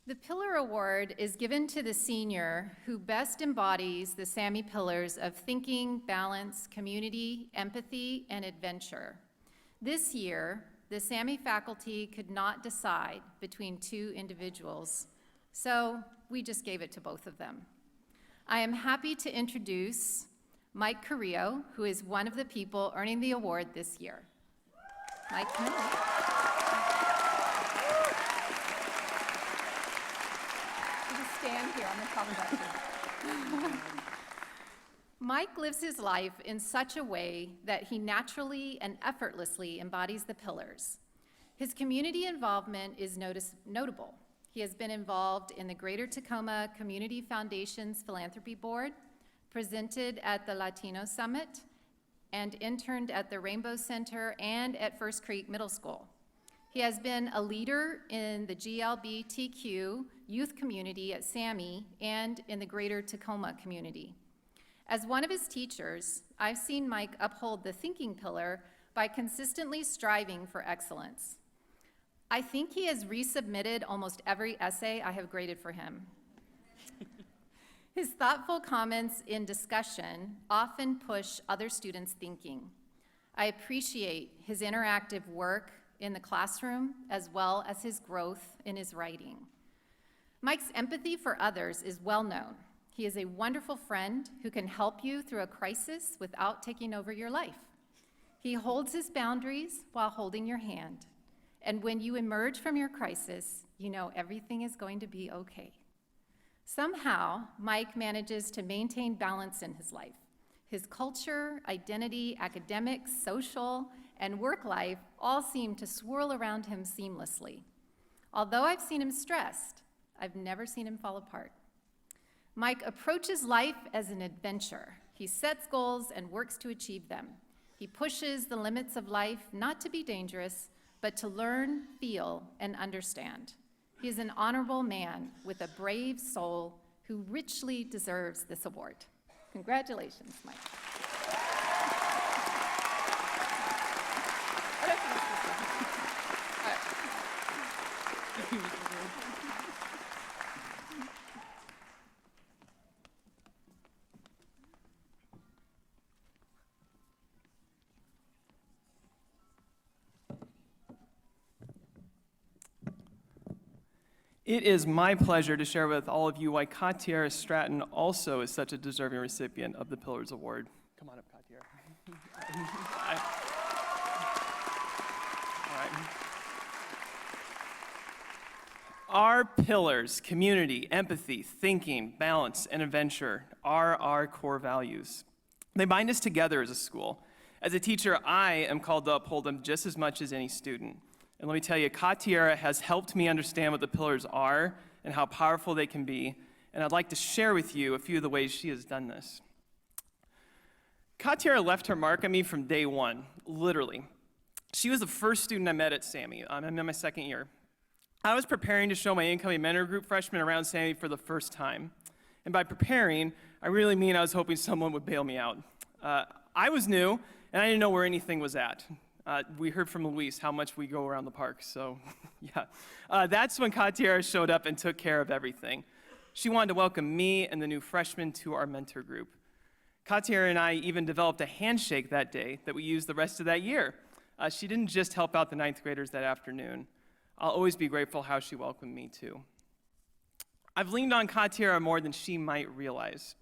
The Pillar Award is given to the senior who best embodies the SAMI pillars of thinking, balance, community, empathy, and adventure. This year, the SAMI faculty could not decide between two individuals, so we just gave it to both of them. I am happy to introduce Mike Carrillo, who is one of the people earning the award this year. Mike, come on. Stand here on the top of that. Mike lives his life in such a way that he naturally and effortlessly embodies the pillars. His community involvement is notable. He has been involved in the Greater Tacoma Community Foundation's Philanthropy Board, presented at the Latino Summit, and interned at the Rainbow Center and at First Creek Middle School. He has been a leader in the GLBTQ youth community at SAMI and in the Greater Tacoma community. As one of his teachers, I've seen Mike uphold the thinking pillar by consistently striving for excellence. I think he has resubmitted almost every essay I have graded for him. His thoughtful comments in discussion often push other students' thinking. I appreciate his interactive work in the classroom, as well as his growth in his writing. Mike's empathy for others is well known. He is a wonderful friend who can help you through a crisis without taking over your life. He holds his boundaries while holding your hand. And when you emerge from your crisis, you know everything is going to be okay. Somehow, Mike manages to maintain balance in his life. His culture, identity, academics, social, and work life all seem to swirl around him seamlessly. Although I've seen him stressed, I've never seen him fall apart. Mike approaches life as an adventure. He sets goals and works to achieve them. He pushes the limits of life not to be dangerous, but to learn, feel, and understand. He is an honorable man with a brave soul who richly deserves this award. Congratulations, Mike. It is my pleasure to share with all of you why Katiara Stratton also is such a deserving recipient of the Pillars Award. Come on up, Katiara. All right. Our pillars, community, empathy, thinking, balance, and adventure, are our core values. They bind us together as a school. As a teacher, I am called to uphold them just as much as any student. And let me tell you, Katiara has helped me understand what the pillars are and how powerful they can be. And I'd like to share with you a few of the ways she has done this. Katiara left her mark on me from day one, literally. She was the first student I met at SAMI. I'm in my second year. I was preparing to show my incoming mentor group freshmen around SAMI for the first time. And by preparing, I really mean I was hoping someone would bail me out. I was new, and I didn't know where anything was at. We heard from Luis how much we go around the park, so yeah. That's when Katiara showed up and took care of everything. She wanted to welcome me and the new freshmen to our mentor group. Katiara and I even developed a handshake that day that we used the rest of that year. She didn't just help out the ninth graders that afternoon. I'll always be grateful how she welcomed me too. I've leaned on Katira more than she might realize.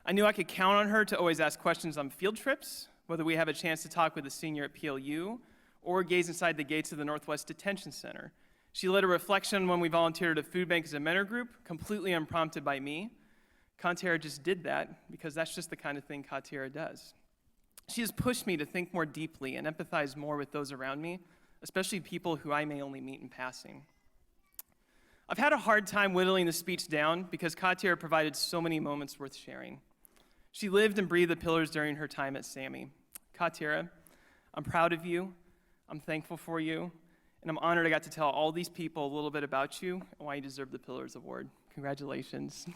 I knew I could count on her to always ask questions on field trips, whether we have a chance to talk with a senior at PLU or gaze inside the gates of the Northwest Detention Center. She led a reflection when we volunteered at a food bank as a mentor group, completely unprompted by me. Katira just did that because that's just the kind of thing Katira does. She has pushed me to think more deeply and empathize more with those around me, especially people who I may only meet in passing. I've had a hard time whittling the speech down because Katira provided so many moments worth sharing. She lived and breathed the pillars during her time at SAMI. Katira, I'm proud of you, I'm thankful for you, and I'm honored I got to tell all these people a little bit about you and why you deserve the Pillars Award. Congratulations.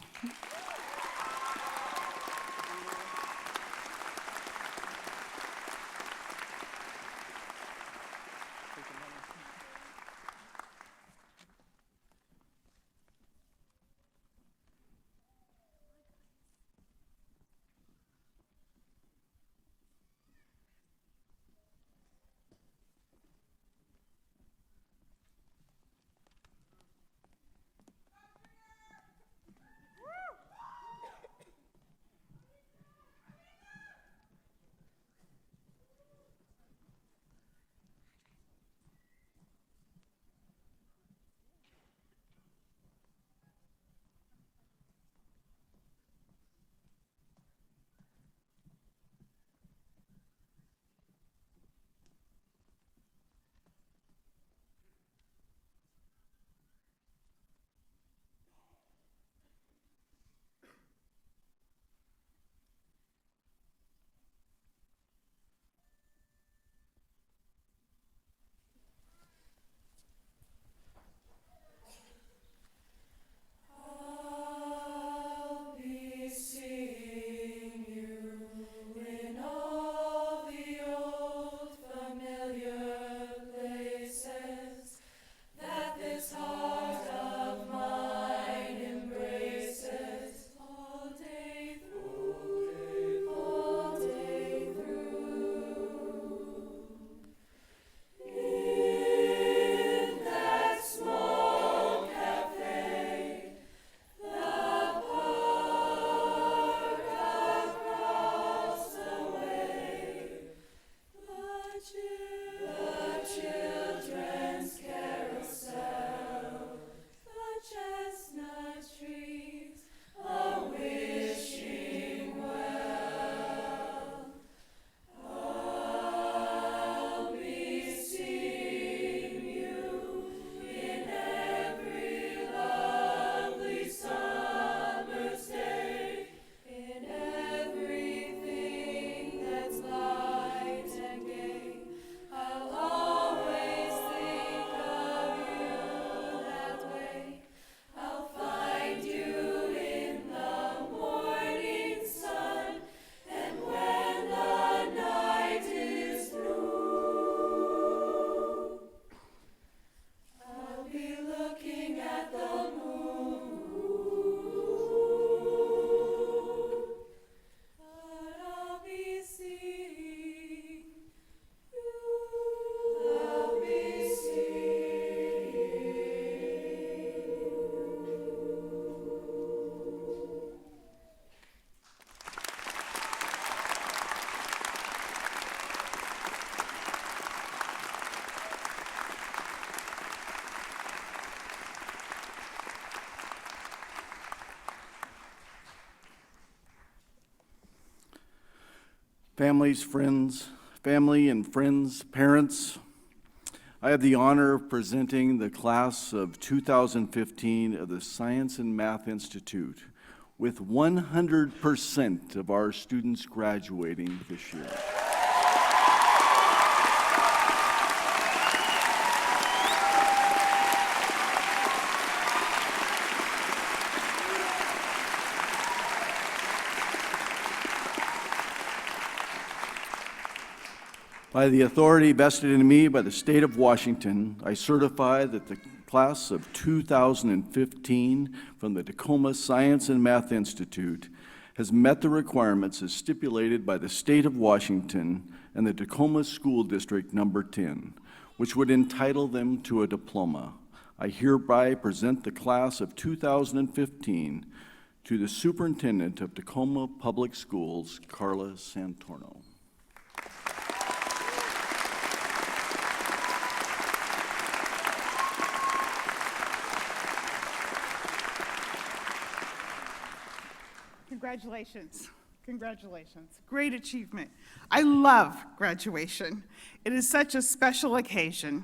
Family and friends, parents, I have the honor of presenting the class of 2015 of the Science and Math Institute, with 100% of our students graduating this year. By the authority vested in me by the state of Washington, I certify that the class of 2015 from the Tacoma Science and Math Institute has met the requirements as stipulated by the state of Washington and the Tacoma School District Number 10, which would entitle them to a diploma. I hereby present the class of 2015 to the Superintendent of Tacoma Public Schools, Carla Santorno. Congratulations. Congratulations. Great achievement. I love graduation. It is such a special occasion.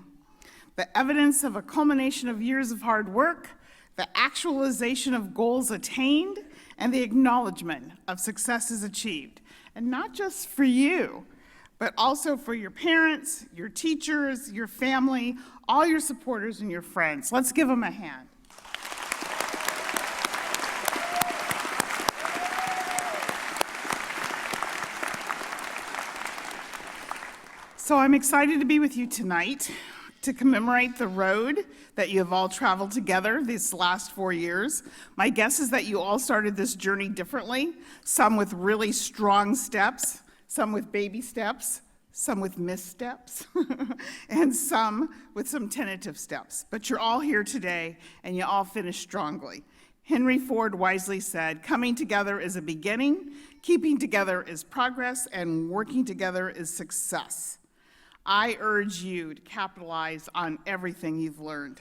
The evidence of a culmination of years of hard work, the actualization of goals attained, and the acknowledgement of successes achieved. And not just for you, but also for your parents, your teachers, your family, all your supporters, and your friends. Let's give them a hand. So I'm excited to be with you tonight to commemorate the road that you have all traveled together these last 4 years. My guess is that you all started this journey differently, some with really strong steps, some with baby steps, some with missteps, and some with some tentative steps. But you're all here today, and you all finished strongly. Henry Ford wisely said, "Coming together is a beginning, keeping together is progress, and working together is success." I urge you to capitalize on everything you've learned.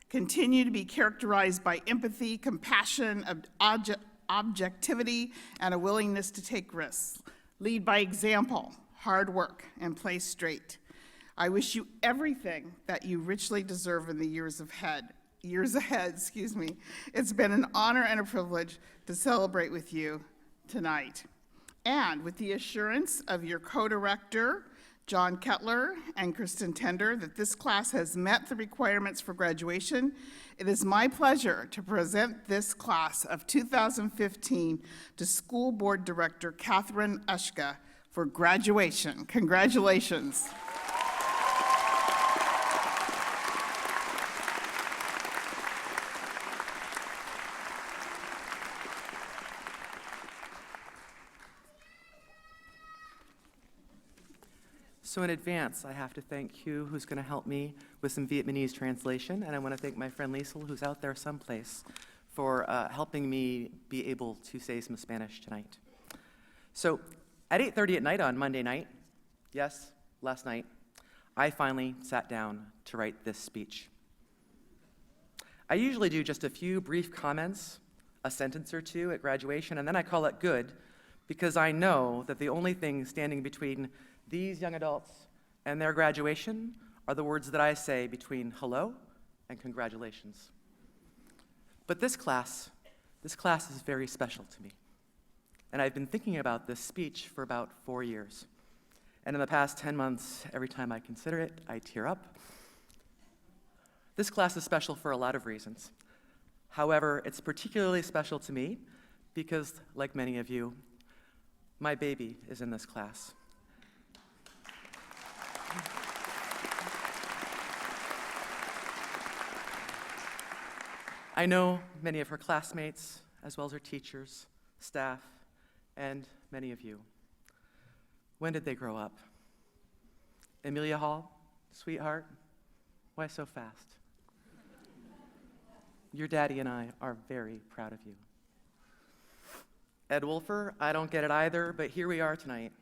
Continue to be characterized by empathy, compassion, objectivity, and a willingness to take risks. Lead by example, hard work, and play straight. I wish you everything that you richly deserve in the years ahead. It's been an honor and a privilege to celebrate with you tonight. And with the assurance of your co-director, John Kettler and Kristen Tender, that this class has met the requirements for graduation, it is my pleasure to present this class of 2015 to School Board Director Catherine Ushka for graduation. Congratulations. So in advance, I have to thank Hugh, who's going to help me with some Vietnamese translation, and I want to thank my friend Liesel, who's out there someplace, for helping me be able to say some Spanish tonight. So at 8:30 at night on Monday night, yes, last night, I finally sat down to write this speech. I usually do just a few brief comments, a sentence or two at graduation, and then I call it good, because I know that the only thing standing between these young adults and their graduation are the words that I say between hello and congratulations. But this class is very special to me. And I've been thinking about this speech for about 4 years. And in the past 10 months, every time I consider it, I tear up. This class is special for a lot of reasons. However, it's particularly special to me because, like many of you, my baby is in this class. I know many of her classmates, as well as her teachers, staff, and many of you. When did they grow up? Amelia Hall, sweetheart, why so fast? Your daddy and I are very proud of you. Ed Wolfer, I don't get it either, but here we are tonight.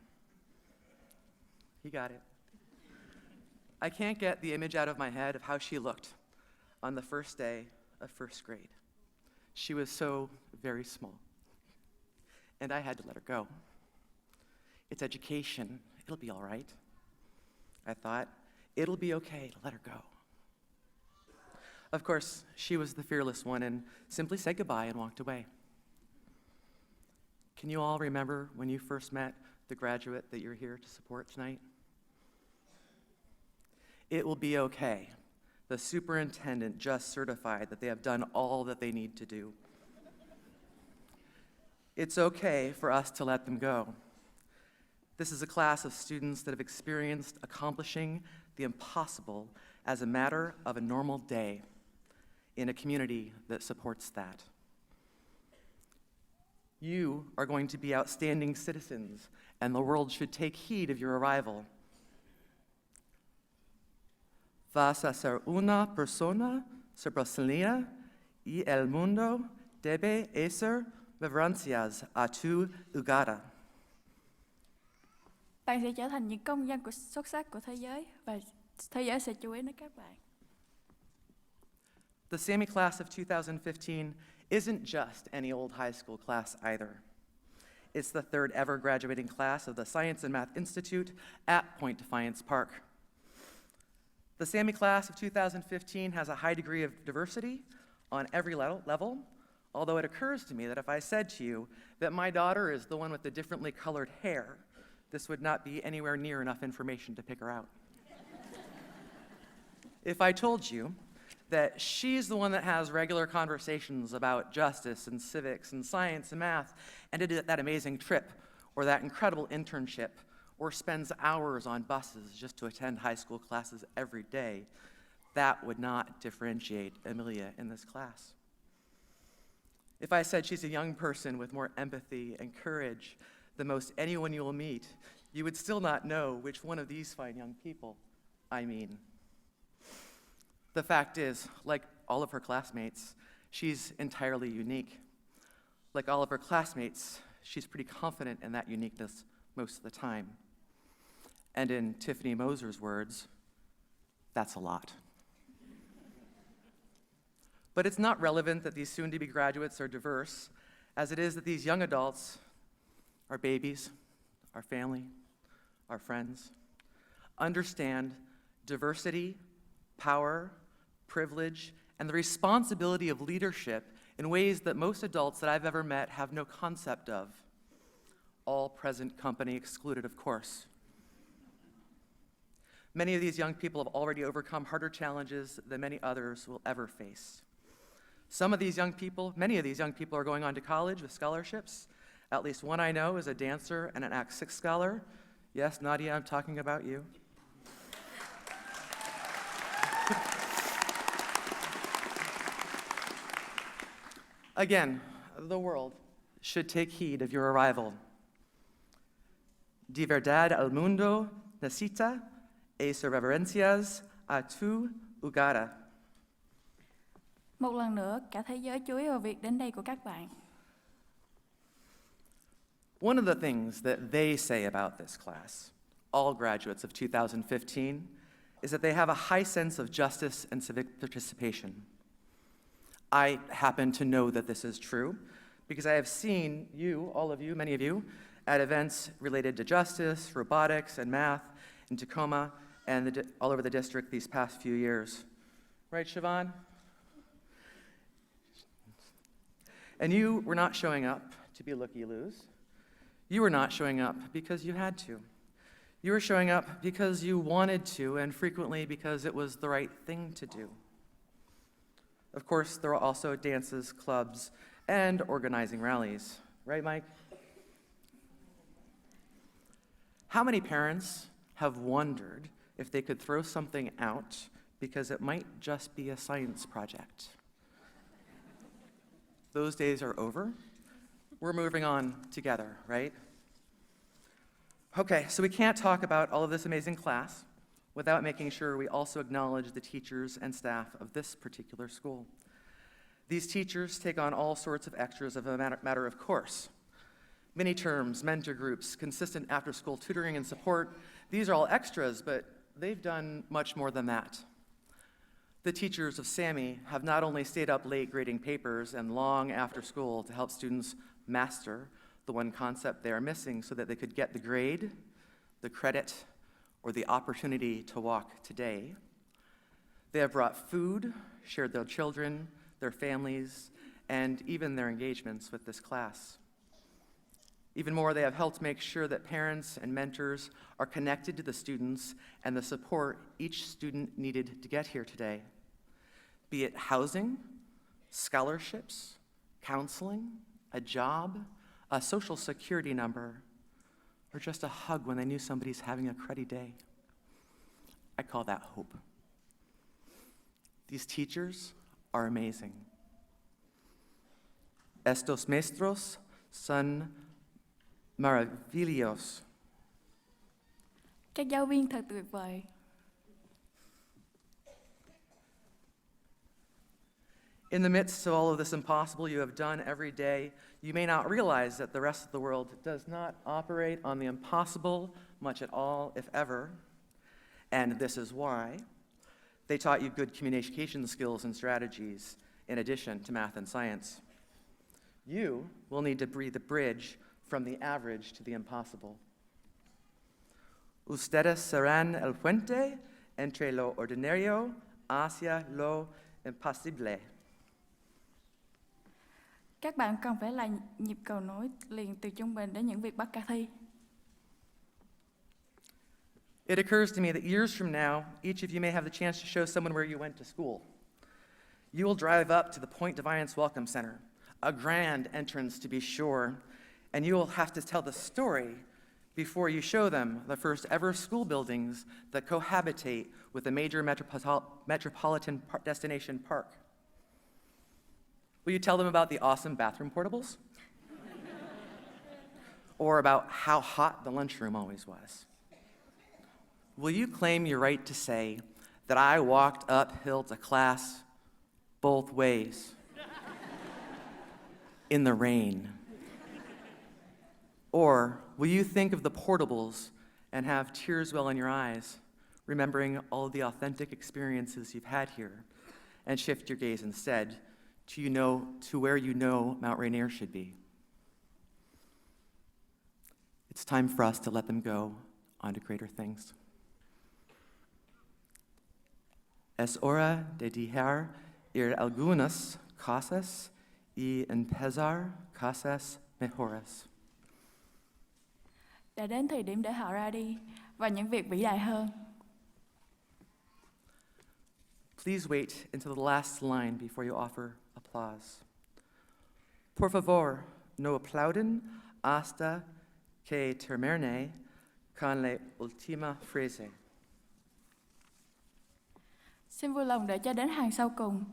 He got it. I can't get the image out of my head of how she looked on the first day of first grade. She was so very small, and I had to let her go. It's education, it'll be all right. I thought, it'll be okay to let her go. Of course, she was the fearless one and simply said goodbye and walked away. Can you all remember when you first met the graduate that you're here to support tonight? It will be okay. The superintendent just certified that they have done all that they need to do. It's okay for us to let them go. This is a class of students that have experienced accomplishing the impossible as a matter of a normal day in a community that supports that. You are going to be outstanding citizens, and the world should take heed of your arrival. Vas a ser una persona Sobrassalina y el mundo debe ser reverencias a tu lugar. Bạn sẽ trở thành những công dân xuất sắc của thế giới và thế giới sẽ chú ý đến các bạn. The SAMI class of 2015 isn't just any old high school class either. It's the third ever graduating class of the Science and Math Institute at Point Defiance Park. The SAMI class of 2015 has a high degree of diversity on every level, although it occurs to me that if I said to you that my daughter is the one with the differently colored hair, this would not be anywhere near enough information to pick her out. If I told you that she's the one that has regular conversations about justice and civics and science and math and did that amazing trip or that incredible internship or spends hours on buses just to attend high school classes every day, that would not differentiate Amelia in this class. If I said she's a young person with more empathy and courage than most anyone you will meet, you would still not know which one of these fine young people I mean. The fact is, like all of her classmates, she's entirely unique. Like all of her classmates, she's pretty confident in that uniqueness most of the time. And in Tiffany Moser's words, that's a lot. But it's not relevant that these soon-to-be graduates are diverse, as it is that these young adults, our babies, our family, our friends, understand diversity, power, privilege, and the responsibility of leadership in ways that most adults that I've ever met have no concept of. All present company excluded, of course. Many of these young people have already overcome harder challenges than many others will ever face. Many of these young people are going on to college with scholarships. At least one I know is a dancer and an Act 6 scholar. Yes, Nadia, I'm talking about you. Again, the world should take heed of your arrival. De verdad el mundo necesita es reverencias a tu lugar. Một lần nữa, cả thế giới chú ý vào việc đến đây của các bạn. One of the things that they say about this class, all graduates of 2015, is that they have a high sense of justice and civic participation. I happen to know that this is true because I have seen you, all of you, many of you, at events related to justice, robotics, and math in Tacoma and all over the district these past few years. Right, Siobhan? And you were not showing up to be looky-loos. You were not showing up because you had to. You were showing up because you wanted to, and frequently because it was the right thing to do. Of course, there are also dances, clubs, and organizing rallies. Right, Mike? How many parents have wondered if they could throw something out because it might just be a science project? Those days are over. We're moving on together, right? Okay, so we can't talk about all of this amazing class without making sure we also acknowledge the teachers and staff of this particular school. These teachers take on all sorts of extras of a matter of course. Mini terms, mentor groups, consistent after-school tutoring and support, these are all extras, but they've done much more than that. The teachers of SAMI have not only stayed up late grading papers and long after school to help students master the one concept they are missing so that they could get the grade, the credit, or the opportunity to walk today. They have brought food, shared their children, their families, and even their engagements with this class. Even more, they have helped make sure that parents and mentors are connected to the students and the support each student needed to get here today. Be it housing, scholarships, counseling, a job, a social security number, or just a hug when they knew somebody's having a cruddy day. I call that hope. These teachers are amazing. Estos maestros son maravillosos. Các giáo viên thật tuyệt vời. In the midst of all of this impossible you have done every day, you may not realize that the rest of the world does not operate on the impossible much at all, if ever. And this is why they taught you good communication skills and strategies in addition to math and science. You will need to be the bridge from the average to the impossible. Ustedes serán el puente entre lo ordinario hacia lo imposible. Các bạn cần phải là nhịp cầu nối liền từ trung bình đến những việc bất khả thi. It occurs to me that years from now, each of you may have the chance to show someone where you went to school. You will drive up to the Point Defiance Welcome Center, a grand entrance to be sure, and you will have to tell the story before you show them the first ever school buildings that cohabitate with a major metropolitan destination park. Will you tell them about the awesome bathroom portables? Or about how hot the lunchroom always was? Will you claim your right to say that I walked uphill to class both ways in the rain? Or will you think of the portables and have tears well in your eyes, remembering all of the authentic experiences you've had here, and shift your gaze instead to where you know Mount Rainier should be? It's time for us to let them go on to greater things. Es hora de dejar ir algunas cosas y empezar cosas mejores. Đã đến thời điểm để họ ra đi và những việc vĩ đại hơn. Please wait until the last line before you offer applause. Por favor, no aplauden hasta que termine con la última frase. Xin vui lòng đợi cho đến hàng sau cùng.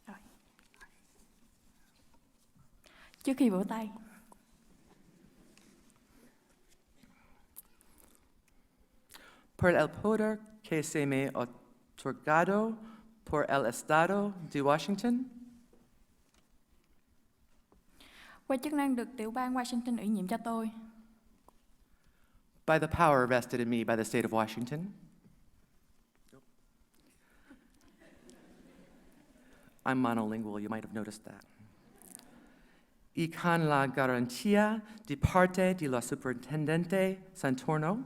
Rồi. Trước khi vỗ tay. Por el poder que se me otorgado por el Estado de Washington. Qua chức năng được tiểu bang Washington ủy nhiệm cho tôi. By the power vested in me by the state of Washington. I'm monolingual, you might have noticed that. Y con la garantía de parte de la superintendente Santorno,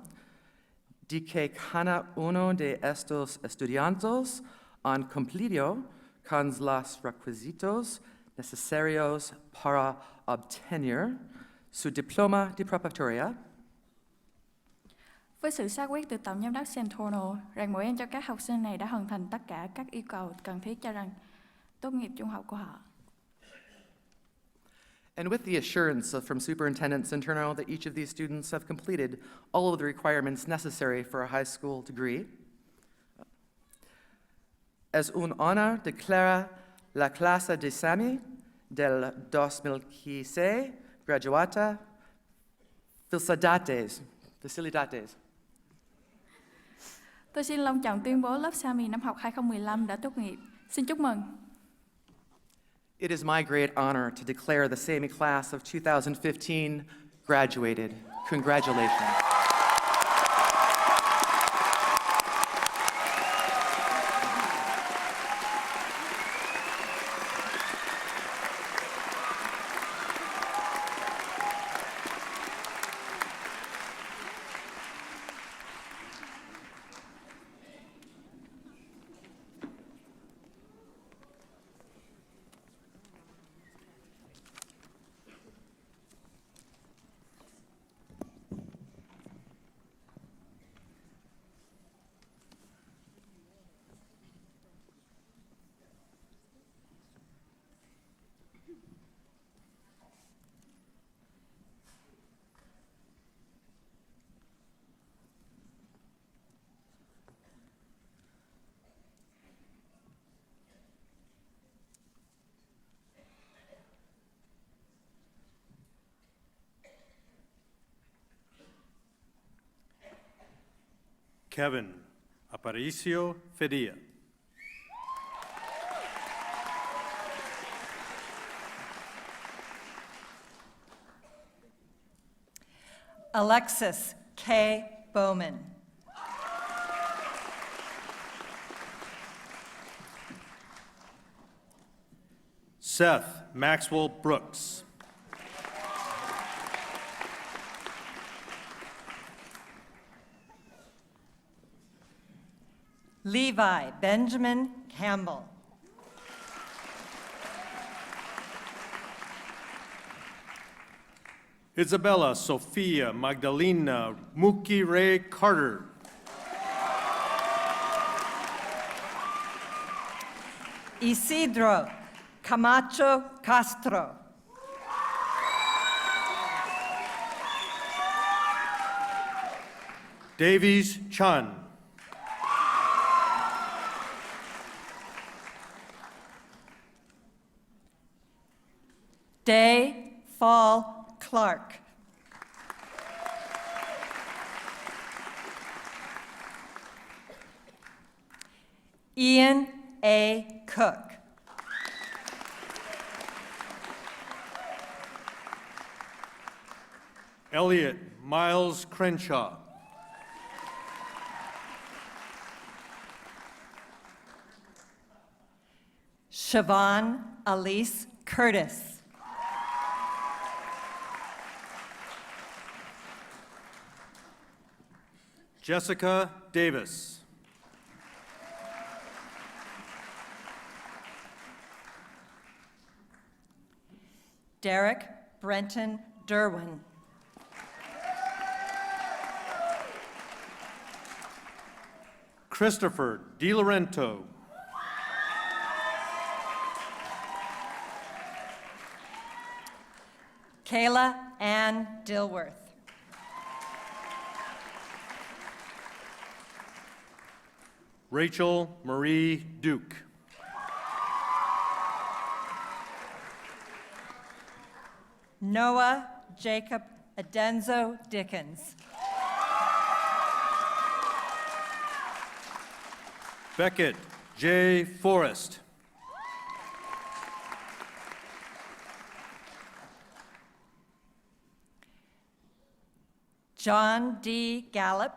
de que cada uno de estos estudiantes han cumplido con los requisitos necesarios para obtener su diploma de preparatoria. Với sự xác quyết từ Tổng giám đốc Santorno rằng mỗi em trong các học sinh này đã hoàn thành tất cả các yêu cầu cần thiết cho rằng tốt nghiệp trung học của họ. And with the assurance from Superintendent Santorno that each of these students have completed all of the requirements necessary for a high school degree, es un honor declarar la clase de SAMI del 2015 graduata felicidades. Tôi xin long trọng tuyên bố lớp SAMI năm học 2015 đã tốt nghiệp. Xin chúc mừng. It is my great honor to declare the SAMI class of 2015 graduated. Congratulations. Kevin Aparicio Fedilla. Alexis K. Bowman. Seth Maxwell Brooks. Levi Benjamin Campbell. Isabella Sophia Magdalena Muki Ray Carter. Isidro Camacho Castro. Davies Chun. Day Fall Clark. Ian A. Cook. Elliot Miles Crenshaw. Siobhan Elise Curtis. Jessica Davis. Derek Brenton Derwin. Christopher DiLorento. Kayla Ann Dilworth. Rachel Marie Duke. Noah Jacob Adenzo Dickens. Beckett J. Forrest. John D. Gallup.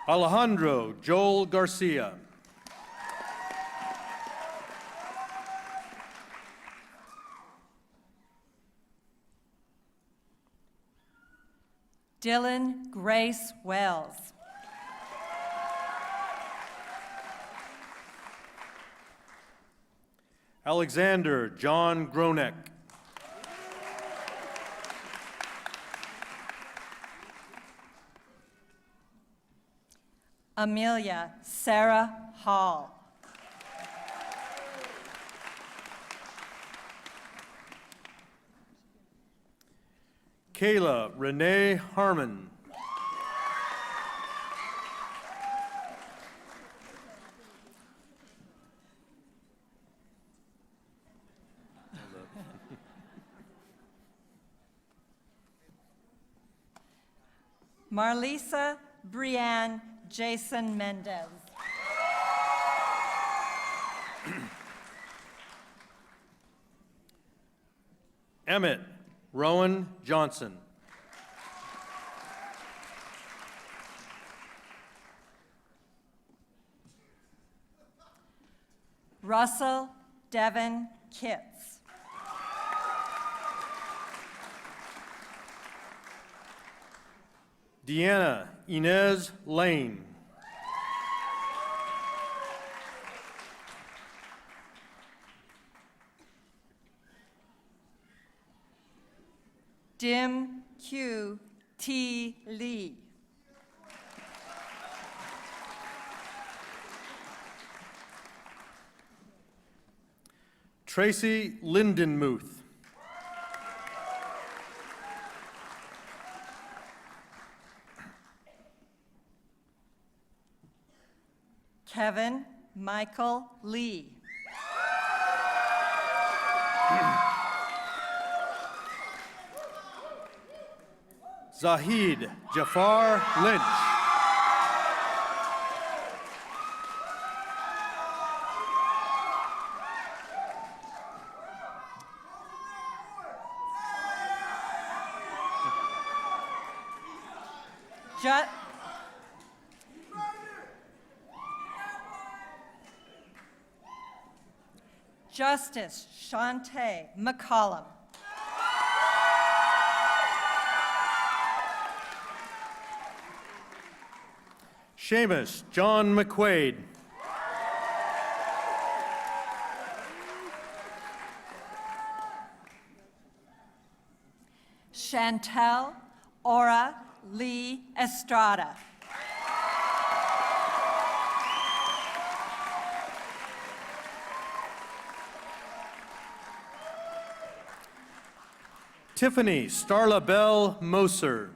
Alejandro Joel Garcia. Dylan Grace Wells. Alexander John Groneck. Amelia Sarah Hall. Kayla Renee Harmon. Marlisa Brianne Jason Mendez. Emmett Rowan Johnson. Russell Devin Kitts. Deanna Inez Lane. Dim Q T Lee. Tracy Lindenmuth. Kevin Michael Lee. Zahid Jafar Lynch. Justice Shantae McCollum. Seamus John McQuaid. Chantel Ora Lee Estrada. Tiffany Starla Bell Moser.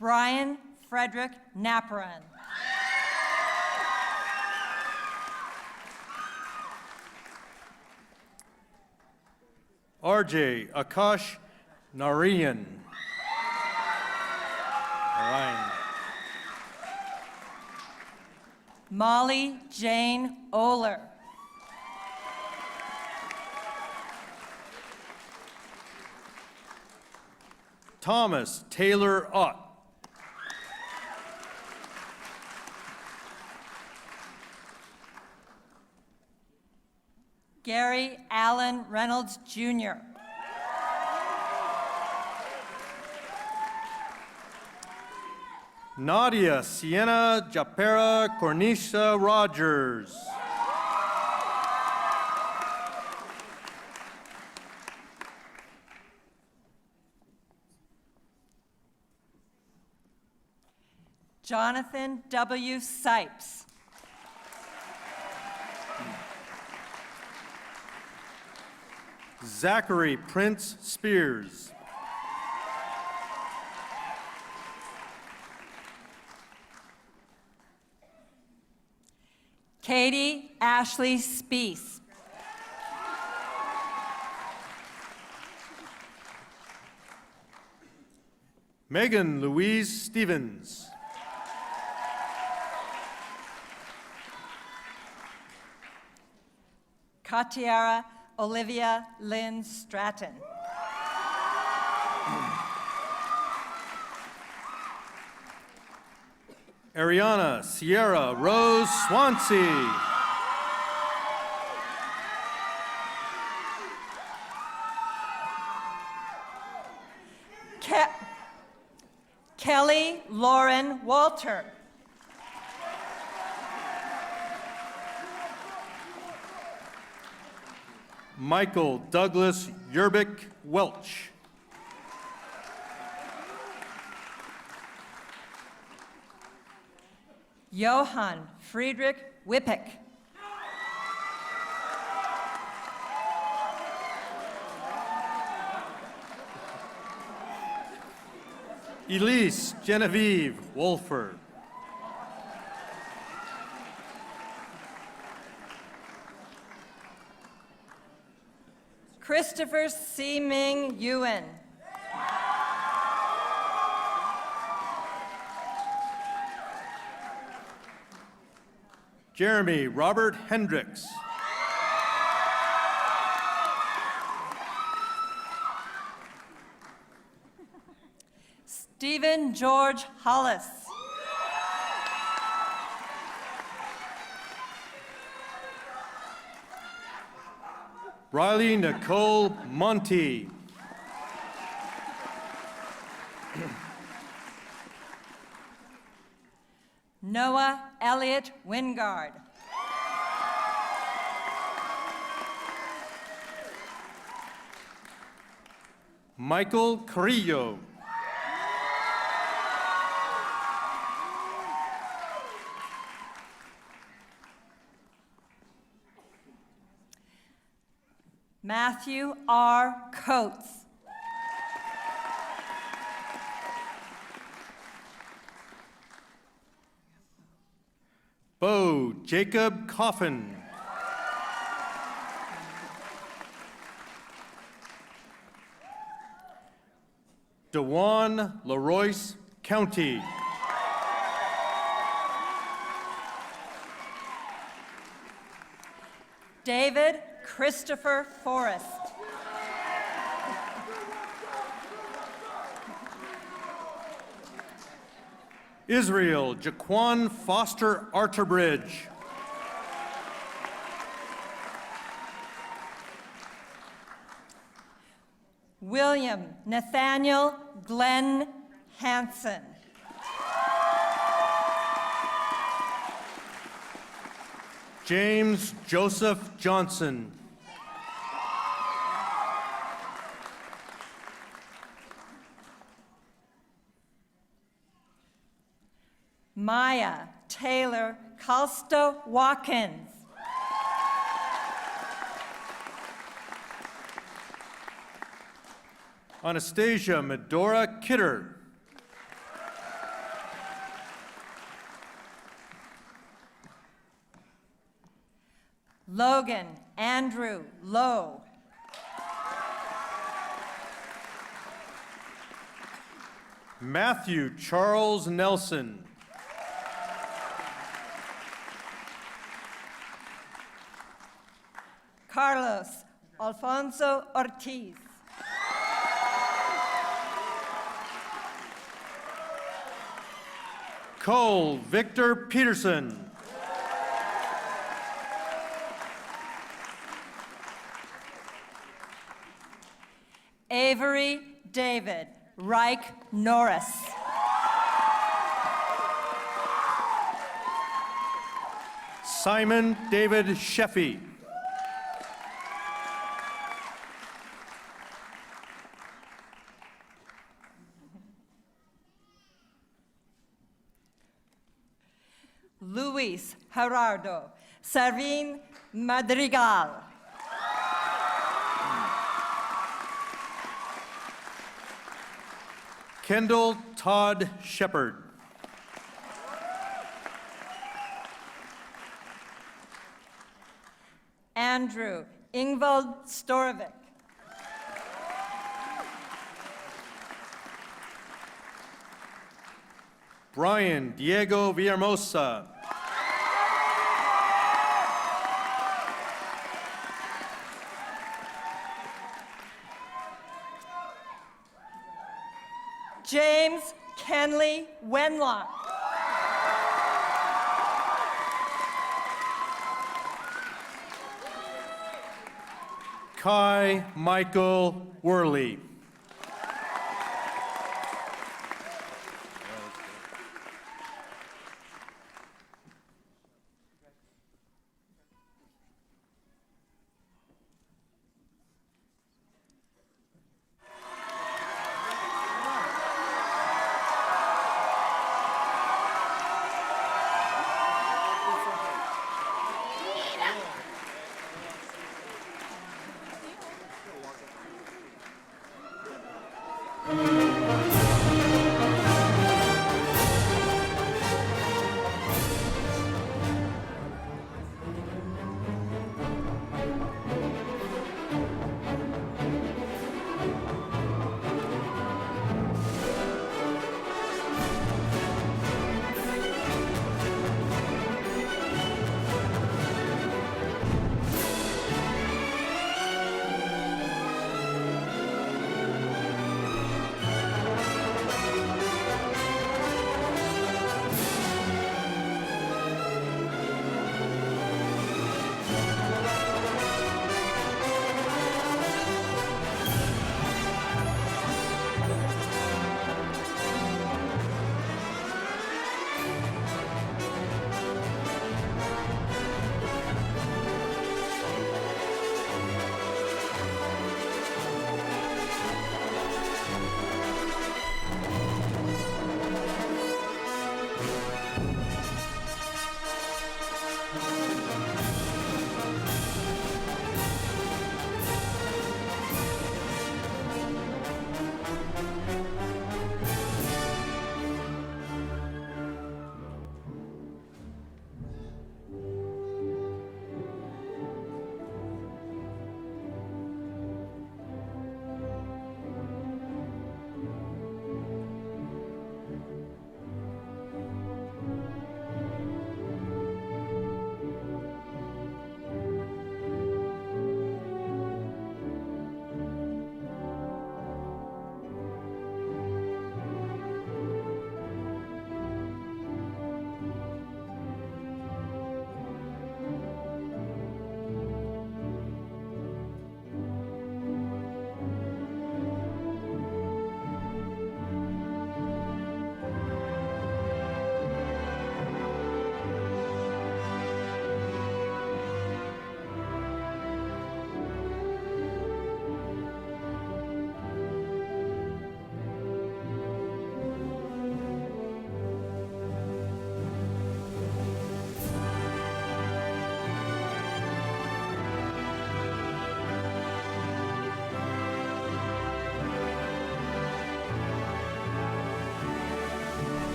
Brian Frederick Naparan. RJ Akash Narayan. Molly Jane Oler. Thomas Taylor Ott. Gary Allen Reynolds Jr. Nadia Sienna Japera Cornisha Rogers. Jonathan W. Sipes. Zachary Prince Spears. Katie Ashley Spees. Megan Louise Stevens. Katiara Olivia Lynn Stratton. Ariana Sierra Rose Swansea. Kelly Lauren Walter. Michael Douglas Yerbick Welch. Johann Friedrich Wippick. Elise Genevieve Wolford. Christopher Seeming Ewan. Jeremy Robert Hendricks. Stephen George Hollis. Riley Nicole Monty. Noah Elliott Wingard. Michael Carrillo. Matthew R. Coates. Bo Jacob Coffin. DeJuan LaRoyce County. David Christopher Forrest. Israel Jaquan Foster Arterbridge. William Nathaniel Glenn Hansen. James Joseph Johnson. Maya Taylor Calsto Watkins. Anastasia Medora Kidder. Logan Andrew Lowe. Matthew Charles Nelson. Carlos Alfonso Ortiz. Cole Victor Peterson. Avery David Reich Norris. Simon David Sheffy. Luis Gerardo Servin Madrigal. Kendall Todd Shepard. Andrew Ingvald Storovik. Brian Diego Villahermosa. James Kenley Wenlock. Kai Michael Worley.